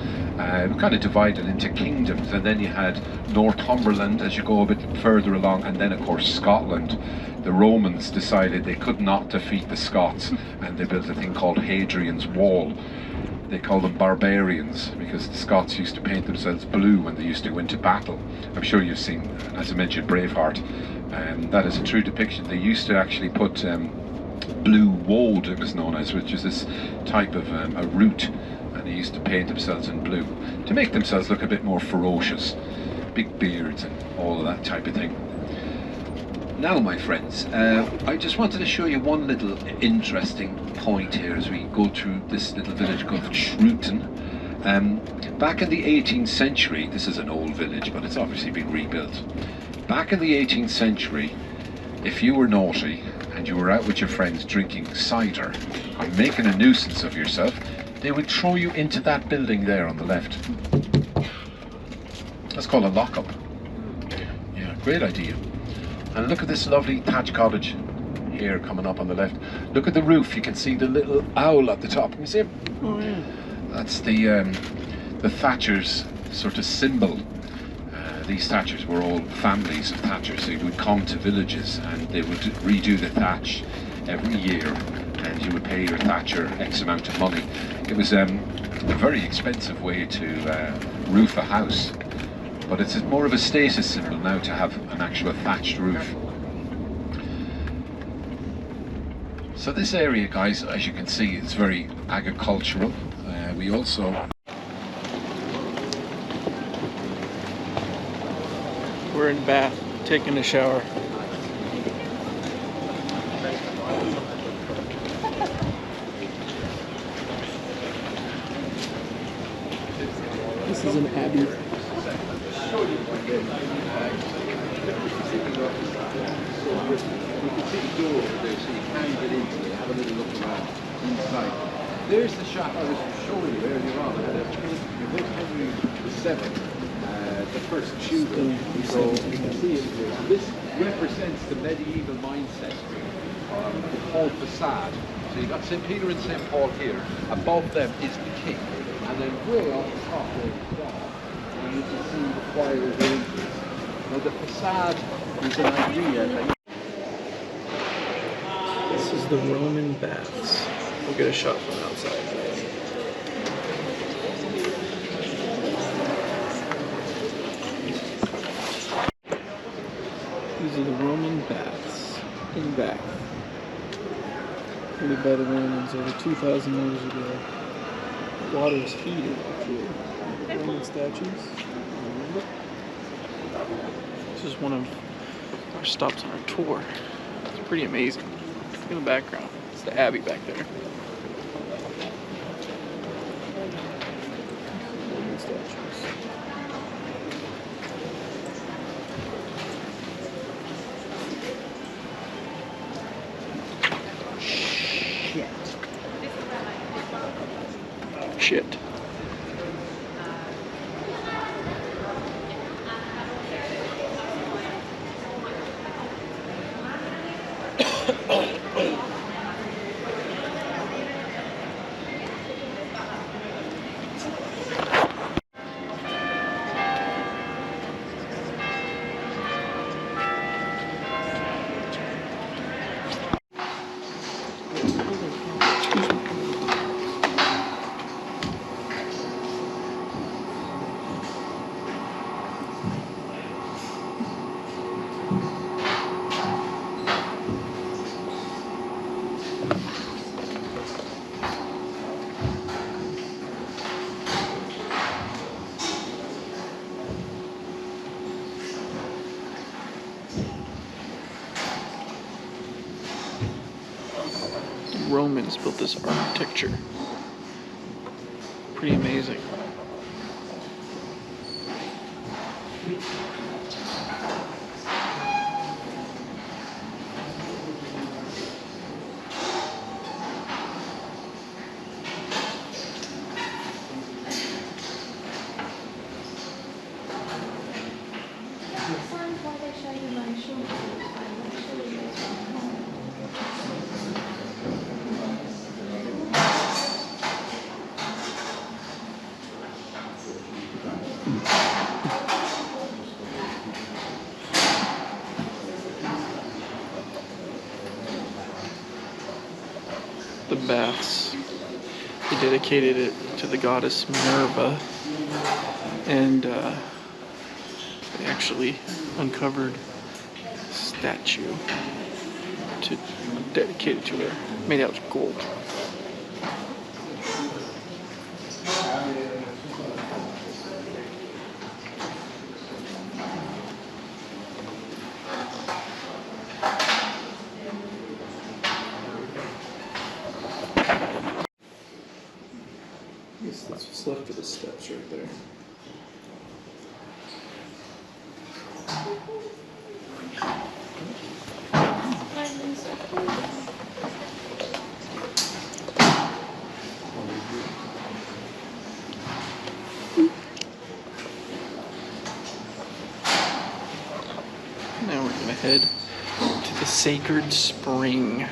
Kind of divided into kingdoms, and then you had Northumberland as you go a bit further along, and then of course Scotland. The Romans decided they could not defeat the Scots, and they built a thing called Hadrian's Wall. They called them barbarians because the Scots used to paint themselves blue when they used to go into battle. I'm sure you've seen, as I mentioned, Braveheart, and that is a true depiction. They used to actually put blue woad, it was known as, which is this type of a root, and they used to paint themselves in blue to make themselves look a bit more ferocious, big beards and all of that type of thing. Now, my friends, I just wanted to show you one little interesting point here as we go through this little village called Shrewton. Back in the 18th century, this is an old village, but it's obviously been rebuilt. Back in the 18th century, if you were naughty and you were out with your friends drinking cider and making a nuisance of yourself, they would throw you into that building there on the left. That's called a lockup. Yeah, great idea. And look at this lovely thatched cottage here coming up on the left. Look at the roof, you can see the little owl at the top. Can you see him? Oh yeah. That's the Thatcher's sort of symbol. These Thatchers were all families of Thatchers who would come to villages and they would redo the thatch every year, and you would pay your Thatcher X amount of money. It was a very expensive way to roof a house, but it's more of a status symbol now to have an actual thatched roof. So this area, guys, as you can see, is very agricultural. We also... We're in Bath, taking a shower. This is an abbey. You can see the door over there, so you can get into it, have a little look around inside. There's the shop I was showing you earlier on. I had a Henry VII, the first Tudor. So you can see it here. This represents the medieval mindset, the whole facade. So you've got St. Peter and St. Paul here. Above them is the king. And then way off the top there is God. And you can see the choir of angels. Now the facade is an idea that... This is the Roman baths. We'll get a shot from outside. These are the Roman baths in Bath. Created by the Romans over 2,000 years ago. Water is heated, actually. Roman statues. This is one of our stops on our tour. It's pretty amazing. Look in the background. It's the Abbey back there. Roman statues. Shit. Romans built this architecture. Pretty amazing. The baths. They dedicated it to the goddess Minerva, and they actually uncovered a statue to dedicate it to her, made out of gold. That's what's left of the steps right there. Now we're gonna head to the sacred spring.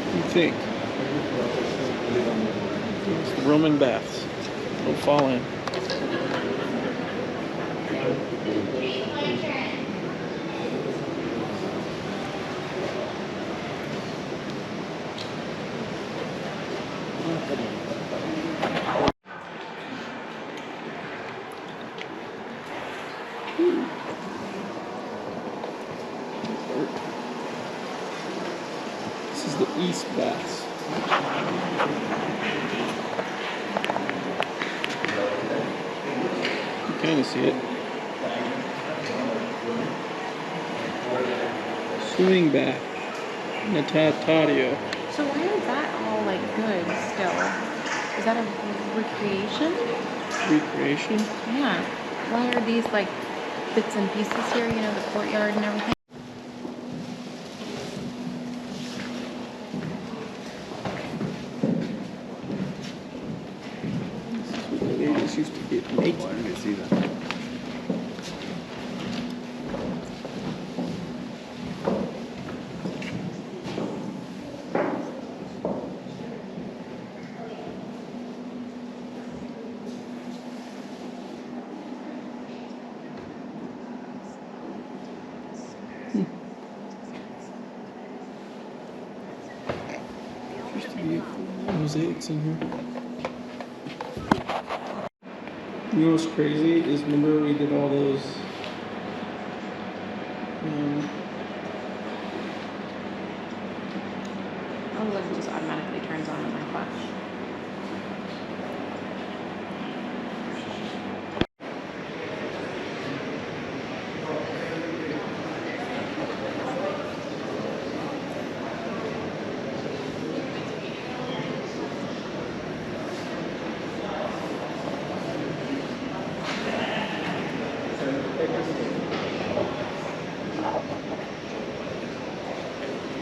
What do you think? It's the Roman baths. Don't fall in. This is the East Baths. You kind of see it. Swimming bath. Natatorio. So why is that all like good still? Is that a recreation? Recreation? Yeah. Why are these like bits and pieces here, you know, the courtyard and everything? The ladies used to get naked. Why didn't I see that? Used to be mosaics in here. You know what's crazy is remember we did all those Oh, look, it just automatically turns on in my flash.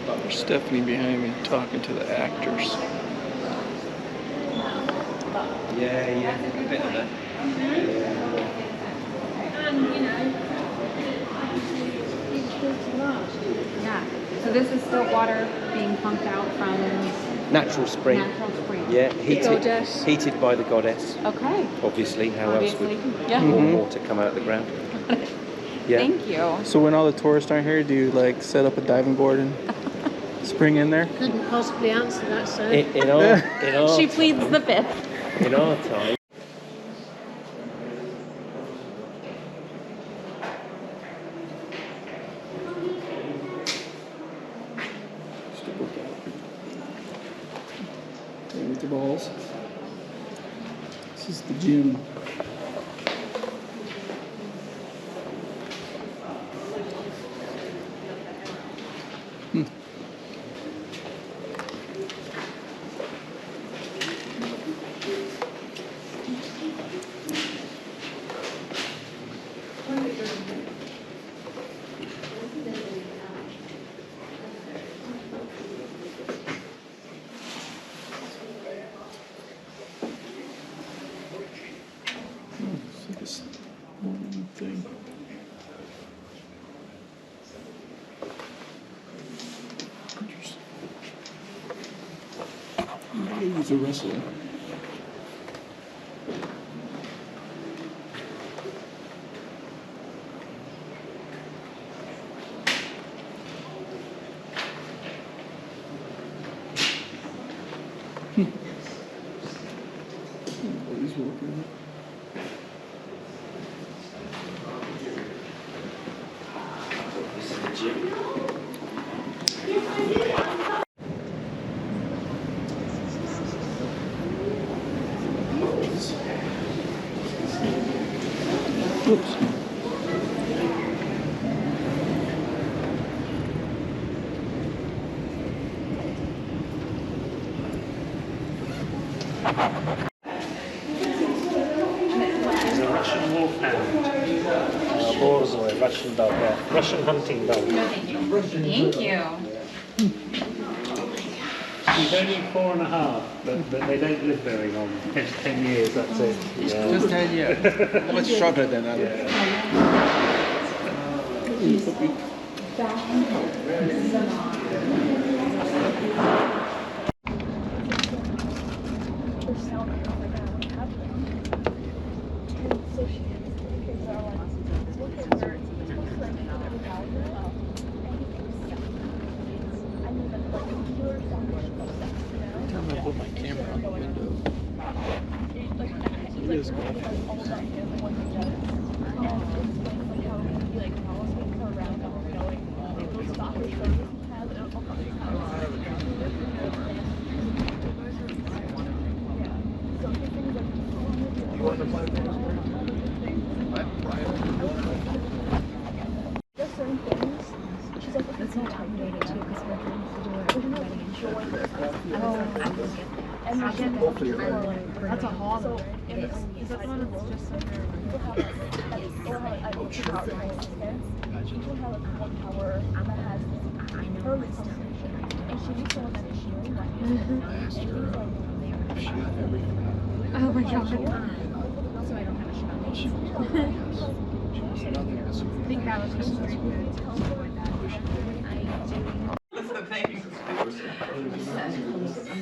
There's Stephanie behind me talking to the actors. Yeah, a bit of it. Yeah. So this is still water being pumped out from Natural spring. natural spring. Yeah, Goddess. heated by the goddess. Okay. Obviously, how Obviously, else would yeah. warm water come out of the ground? Yeah. Thank you. So when all the tourists aren't here, do you like set up a diving board and spring in there? Couldn't possibly answer that, sir. In our She pleads the fifth. in our time. Just a book out. Playing with the balls. This is the gym. It's like a thing. Interesting. Maybe he's a wrestler. He's working. This is the gym. Whoops. He's a Russian wolfhound. Borzoi, Russian dog, yeah. Russian hunting dog. Thank you. He's only 4.5, but they don't live very long. 10 years, that's it. Yeah. Just 10 years. Much shorter than others. I'm gonna put my camera on the window. It is cool. You want to play There's certain things. She's like, that's not time to too, because we're going to do it. And that's a hall. So, is that the one that's just under? People have like each tower. Each one has like one tower that has her list. And she needs someone that is sharing that. Oh my god. So I don't have a I think that was just street food.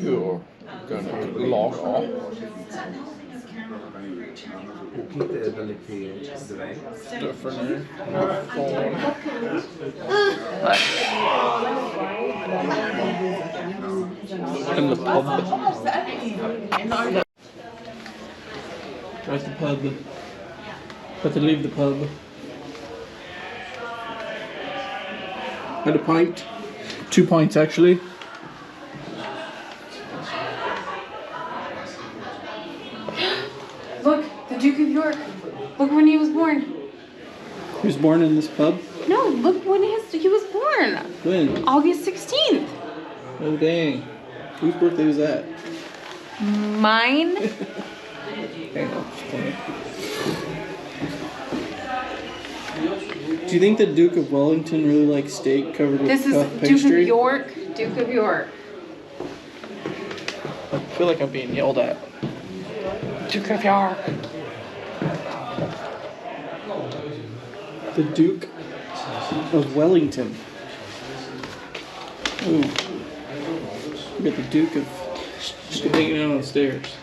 You're gonna log off. Inte ability direkt. Different. In the pub. Where's the pub? Got to leave the pub. Had a pint. 2 pints actually. Look, the Duke of York. Look when he was born. He was born in this pub? No, look when he was born. When? August 16th. Oh dang. Whose birthday was that? Mine? Hang on, just playing. Do you think the Duke of Wellington really likes steak covered with This is puff Duke pastry? of York. Duke of York. I feel like I'm being yelled at. Duke of York. The Duke of Wellington. Ooh. We got the Duke of just hanging out on the stairs.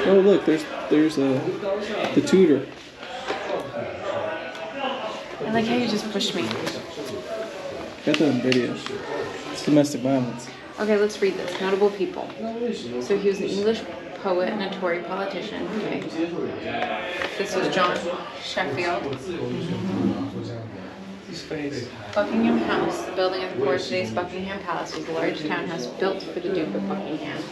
Oh look, there's the tutor. I like how you just pushed me. Got that on video. It's domestic violence. Okay, let's read this. Notable people. So he was an English poet and a Tory politician. Okay. This was John Sheffield. His face. Buckingham House. The building at the core of today's Buckingham Palace was a large townhouse built for the Duke of Buckingham.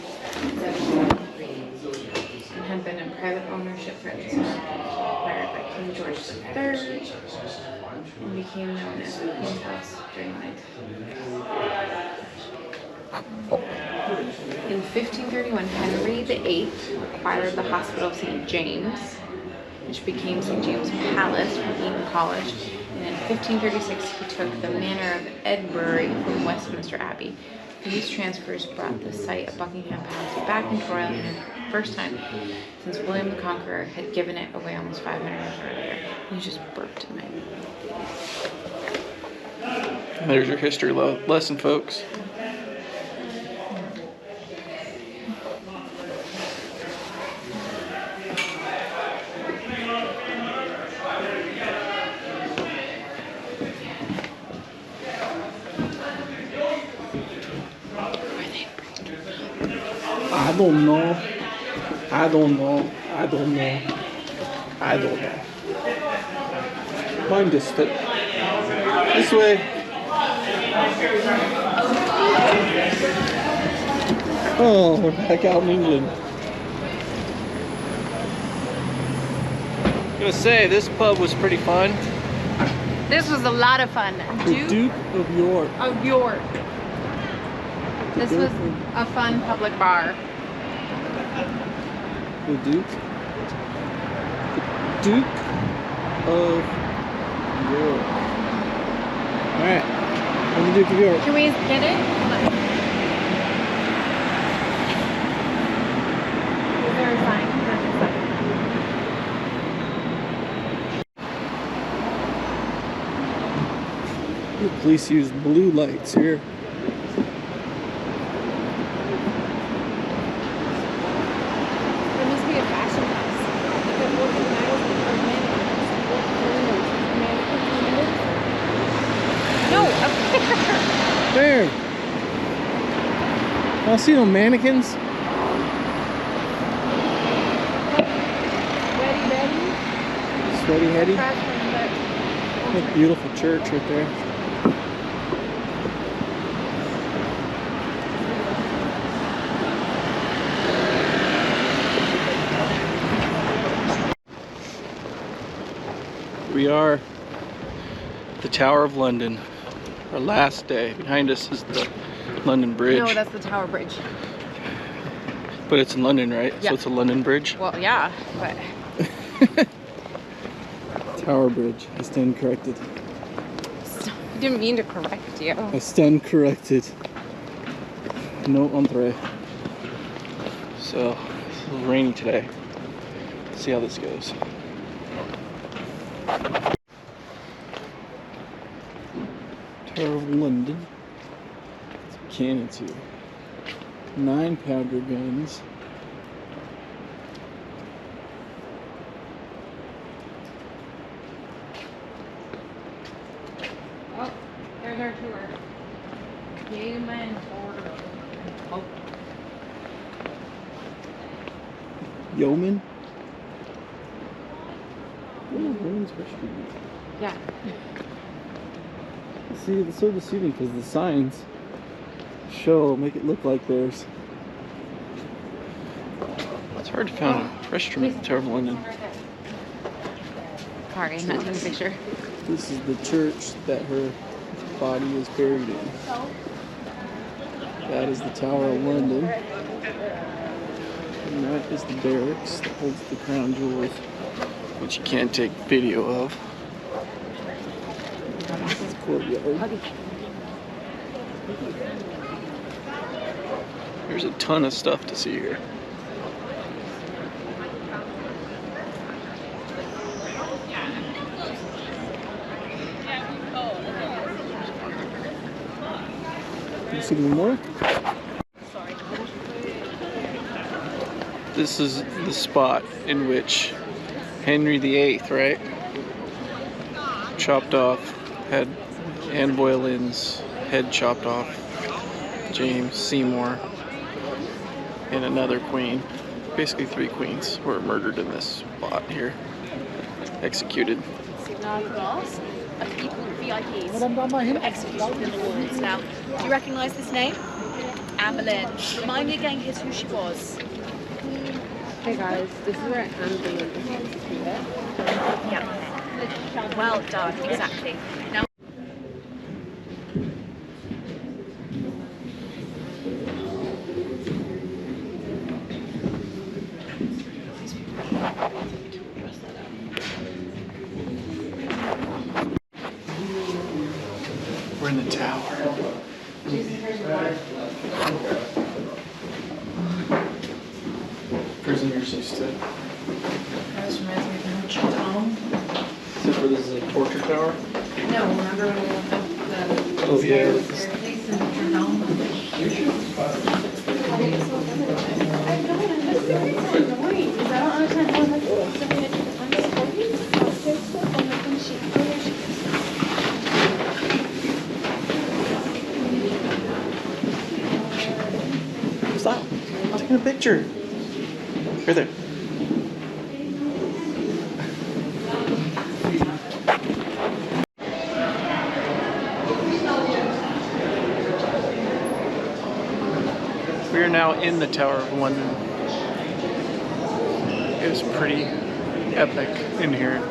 And had been in private ownership for its acquired by King George III and became known as the Queen's House during the night. In 1531, Henry VIII acquired the Hospital of St. James, which became St. James Palace from Eton College. And in 1536, he took the manor of Edbury from Westminster Abbey. These transfers brought the site of Buckingham Palace back into royal hands for the first time since William the Conqueror had given it away almost 500 years earlier. You just burped in my... There's your history lesson, folks. I don't know. I don't know. I don't know. I don't know. Mind this step. This way. Oh, we're back out in England. I'm gonna say this pub was pretty fun. This was a lot of fun. The Duke of York. Of York. This was a fun public bar. The Duke? The Duke of York. Alright. I'm the Duke of York. Can we get it? Hold on. Is there a sign? The police use blue lights here. I see no mannequins. Sweaty Hetty. What a beautiful church right there. We are at the Tower of London, our last day. Behind us is the London Bridge. No, that's the Tower Bridge. But it's in London, right? Yeah. So it's a London Bridge? Well, yeah, but... Tower Bridge. I stand corrected. I didn't mean to correct you. I stand corrected. No entree. So, it's a little rainy today. Let's see how this goes. Tower of London. Some cannons here. 9-pounder guns. Oh, there's our tour. Human order. Oh. Yeoman? Oh, women's restaurant. Yeah. See, it's so deceiving because the signs make it look like theirs. It's hard to find a restaurant at the Tower of London. Sorry, I'm not taking a picture. This is the church that her body is buried in. That is the Tower of London. And that is the barracks that holds the crown jewels, which you can't take video of. This is the courtyard. There's a ton of stuff to see here. You see any more? This is the spot in which Henry VIII, right? Chopped off, had Anne Boleyn's head chopped off. James Seymour and another queen. Basically 3 queens were murdered in this spot here. Executed. Of people, VIPs, who were executed within the walls. Now, do you recognise this name? Anne Boleyn. Remind me again, here's who she was. Hey guys, this is where Anne Boleyn is executed. Yeah. Well done, exactly. Now. We're in the tower. Prisoners used to. This reminds me of Notre Dame. Except for this is a torture tower. No, remember when we looked up the Oh, yeah. staircase in Notre Dame? Stop. I'm taking a picture. Right there. We are now in the Tower of London. It is pretty epic in here.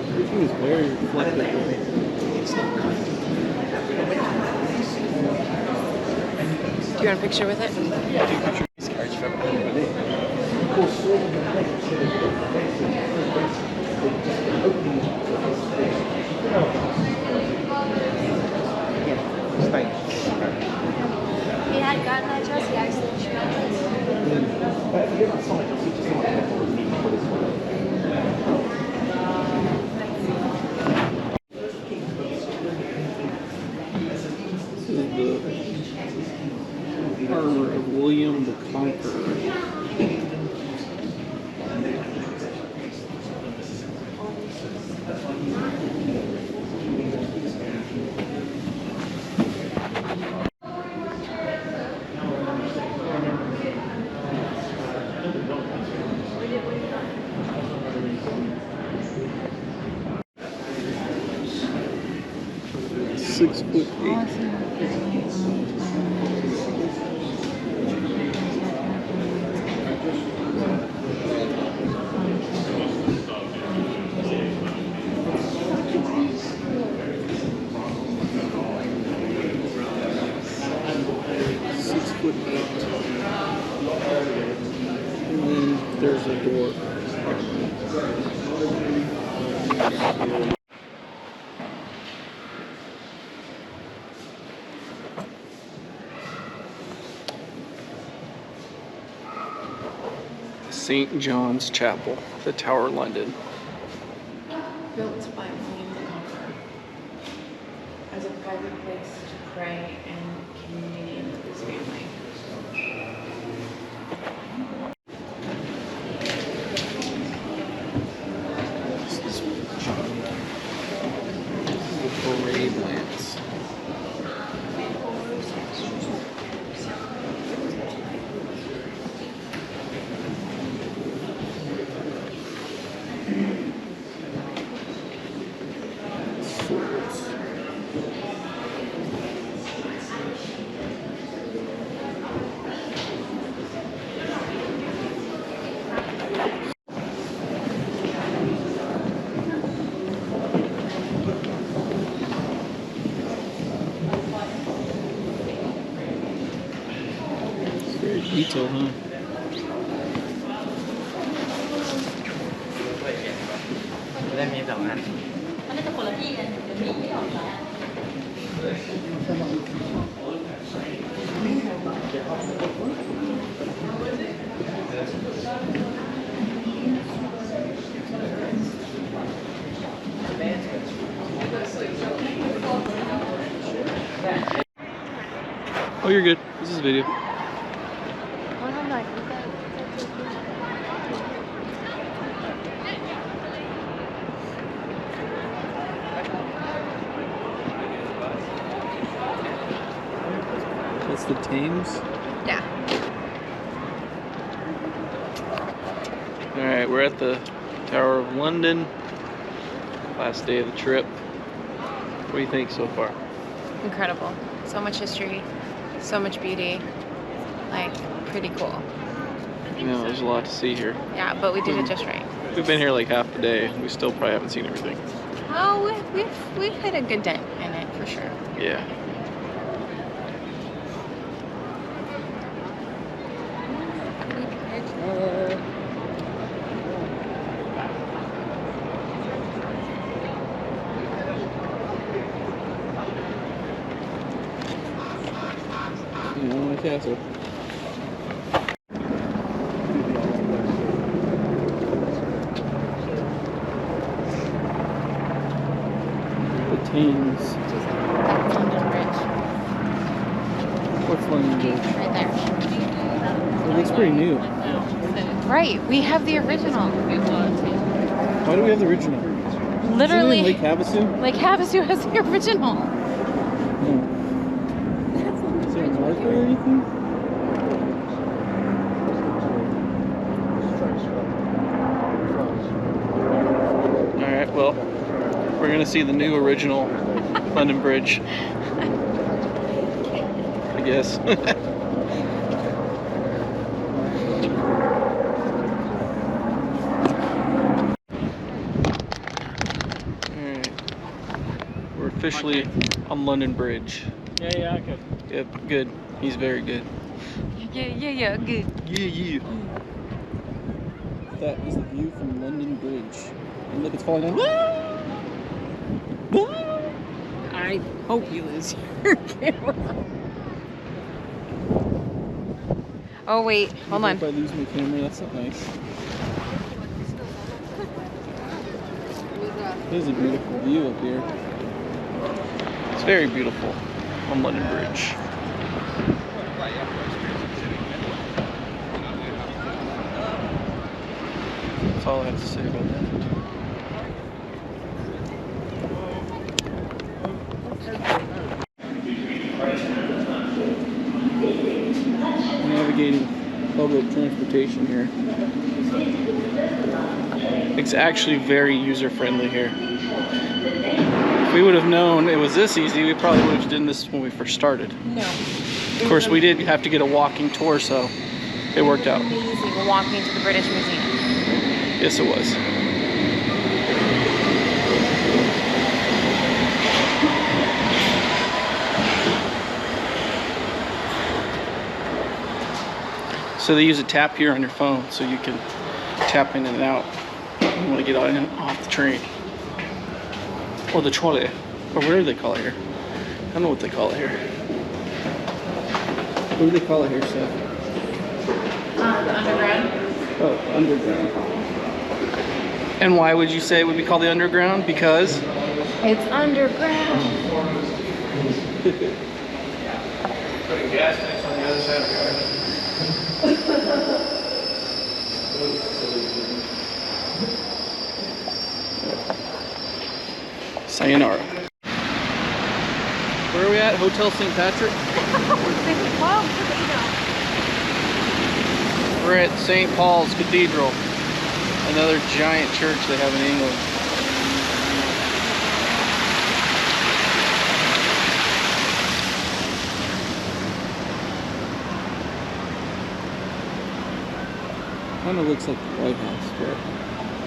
Everything is very reflective. Do you want a picture with it? He had This is the armor of William the Conqueror. 6'8". And then there's a door. St. John's Chapel, the Tower, London. Built by William the Conqueror as a private place to pray and communion with his family. This is the parade lamps. Very detailed, huh? Oh, you're good. This is video. That's the Thames? Yeah. Alright, we're at the Tower of London. Last day of the trip. What do you think so far? Incredible. So much history, so much beauty. Like, pretty cool. You know, there's a lot to see here. Yeah, but we did it just right. We've been here like half the day. We still probably haven't seen everything. Oh, we've hit a good dent in it for sure. Yeah. You know, my castle. The Thames. That's London Bridge. What's London Bridge? Right there. It looks pretty new. Right, we have the original. Why do we have the original? Literally. Isn't it Lake Havasu? Lake Havasu has the original. No. Is there a marker or anything? Alright, well, we're gonna see the new original London Bridge. I guess. Alright. We're officially on London Bridge. Yeah, good. Yep, good. He's very good. Yeah, good. Yeah. That is the view from London Bridge. And look, it's falling down. I hope you lose your camera. Oh wait, hold on. If I lose my camera, that's not nice. There's a beautiful view up here. It's very beautiful on London Bridge. That's all I have to say about that. Navigating public transportation here. It's actually very user-friendly here. If we would have known it was this easy, we probably would have done this when we first started. No. Of course, we did have to get a walking tour, so it worked out. Amazing. We're walking to the British Museum. Yes, it was. So they use a tap here on your phone, so you can tap in and out when you want to get on and off the train. Or the trolley, or whatever they call it here. I don't know what they call it here. What do they call it here, Seth? The underground. Oh, underground. And why would you say it would be called the underground? Because? It's underground. Putting gas tanks on the other side of the Sayonara. Where are we at? Hotel St. Patrick? We're at St. Paul's Cathedral. Another giant church they have in England. Kind of looks like the White House, but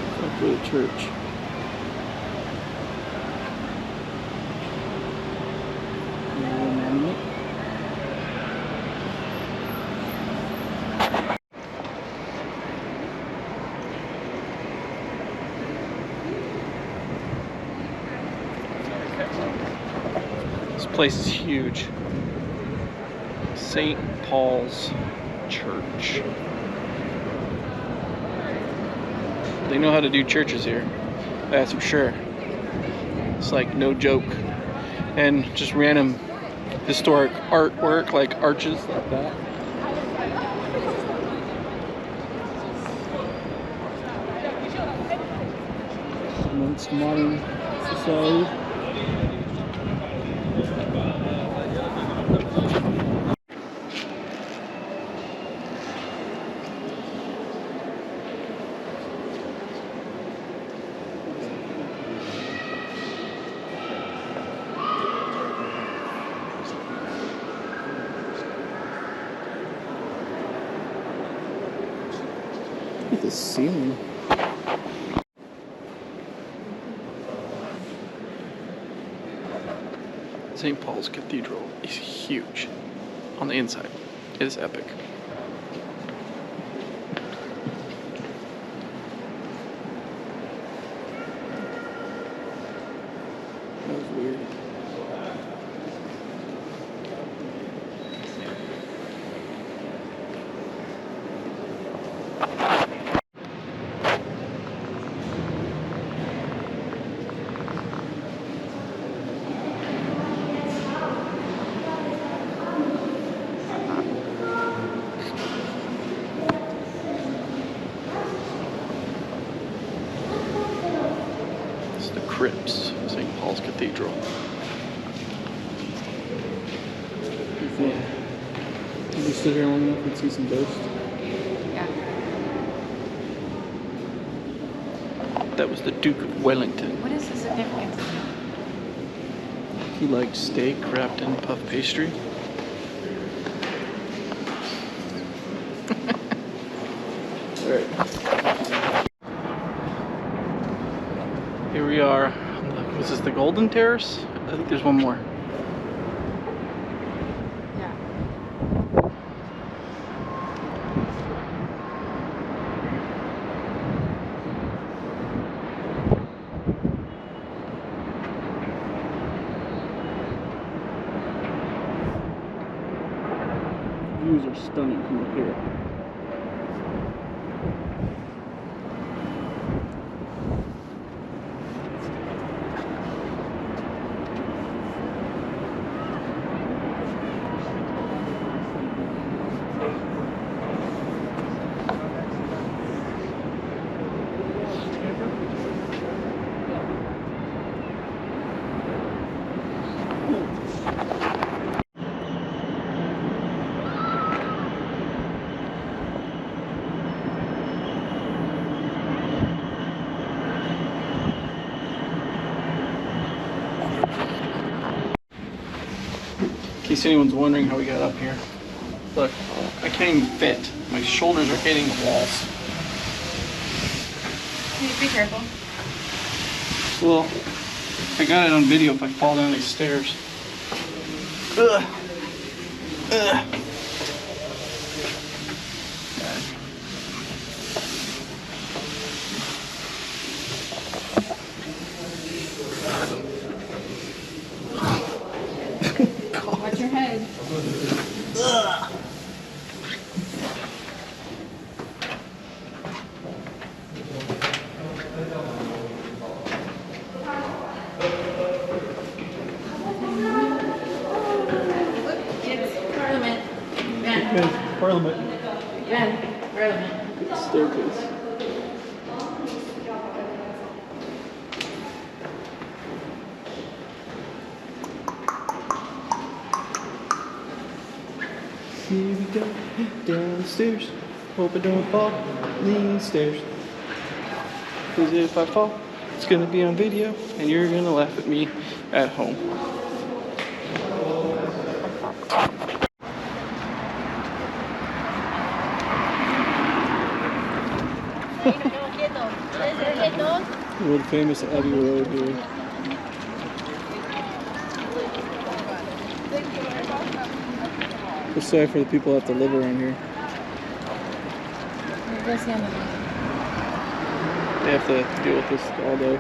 it's not really a church. This place is huge. St. Paul's Church. They know how to do churches here, that's for sure. It's like no joke. And just random historic artwork like arches like that. Amongst modern society. Look at the ceiling. St. Paul's Cathedral is huge on the inside. It is epic. That was weird. Crypts, St. Paul's Cathedral. Did we sit here long enough and see some ghosts? Yeah. That was the Duke of Wellington. What is the significance? He liked steak wrapped in puff pastry. Alright. Here we are. Was this the Golden Terrace? I think there's one more. Yeah. View views are stunning from up here. In case anyone's wondering how we got up here. Look, I can't even fit. My shoulders are hitting the walls. Be careful. Well, I got it on video if I fall down these stairs. Ugh. Ugh. Watch your head. Ugh. Parliament. Parliament. Parliament. Staircase. Here we go, downstairs. Hope I don't fall these stairs. Cause if I fall, it's gonna be on video and you're gonna laugh at me at home. World famous Abbey Road here. Feel sorry for the people that have to live around here. They have to deal with this all day.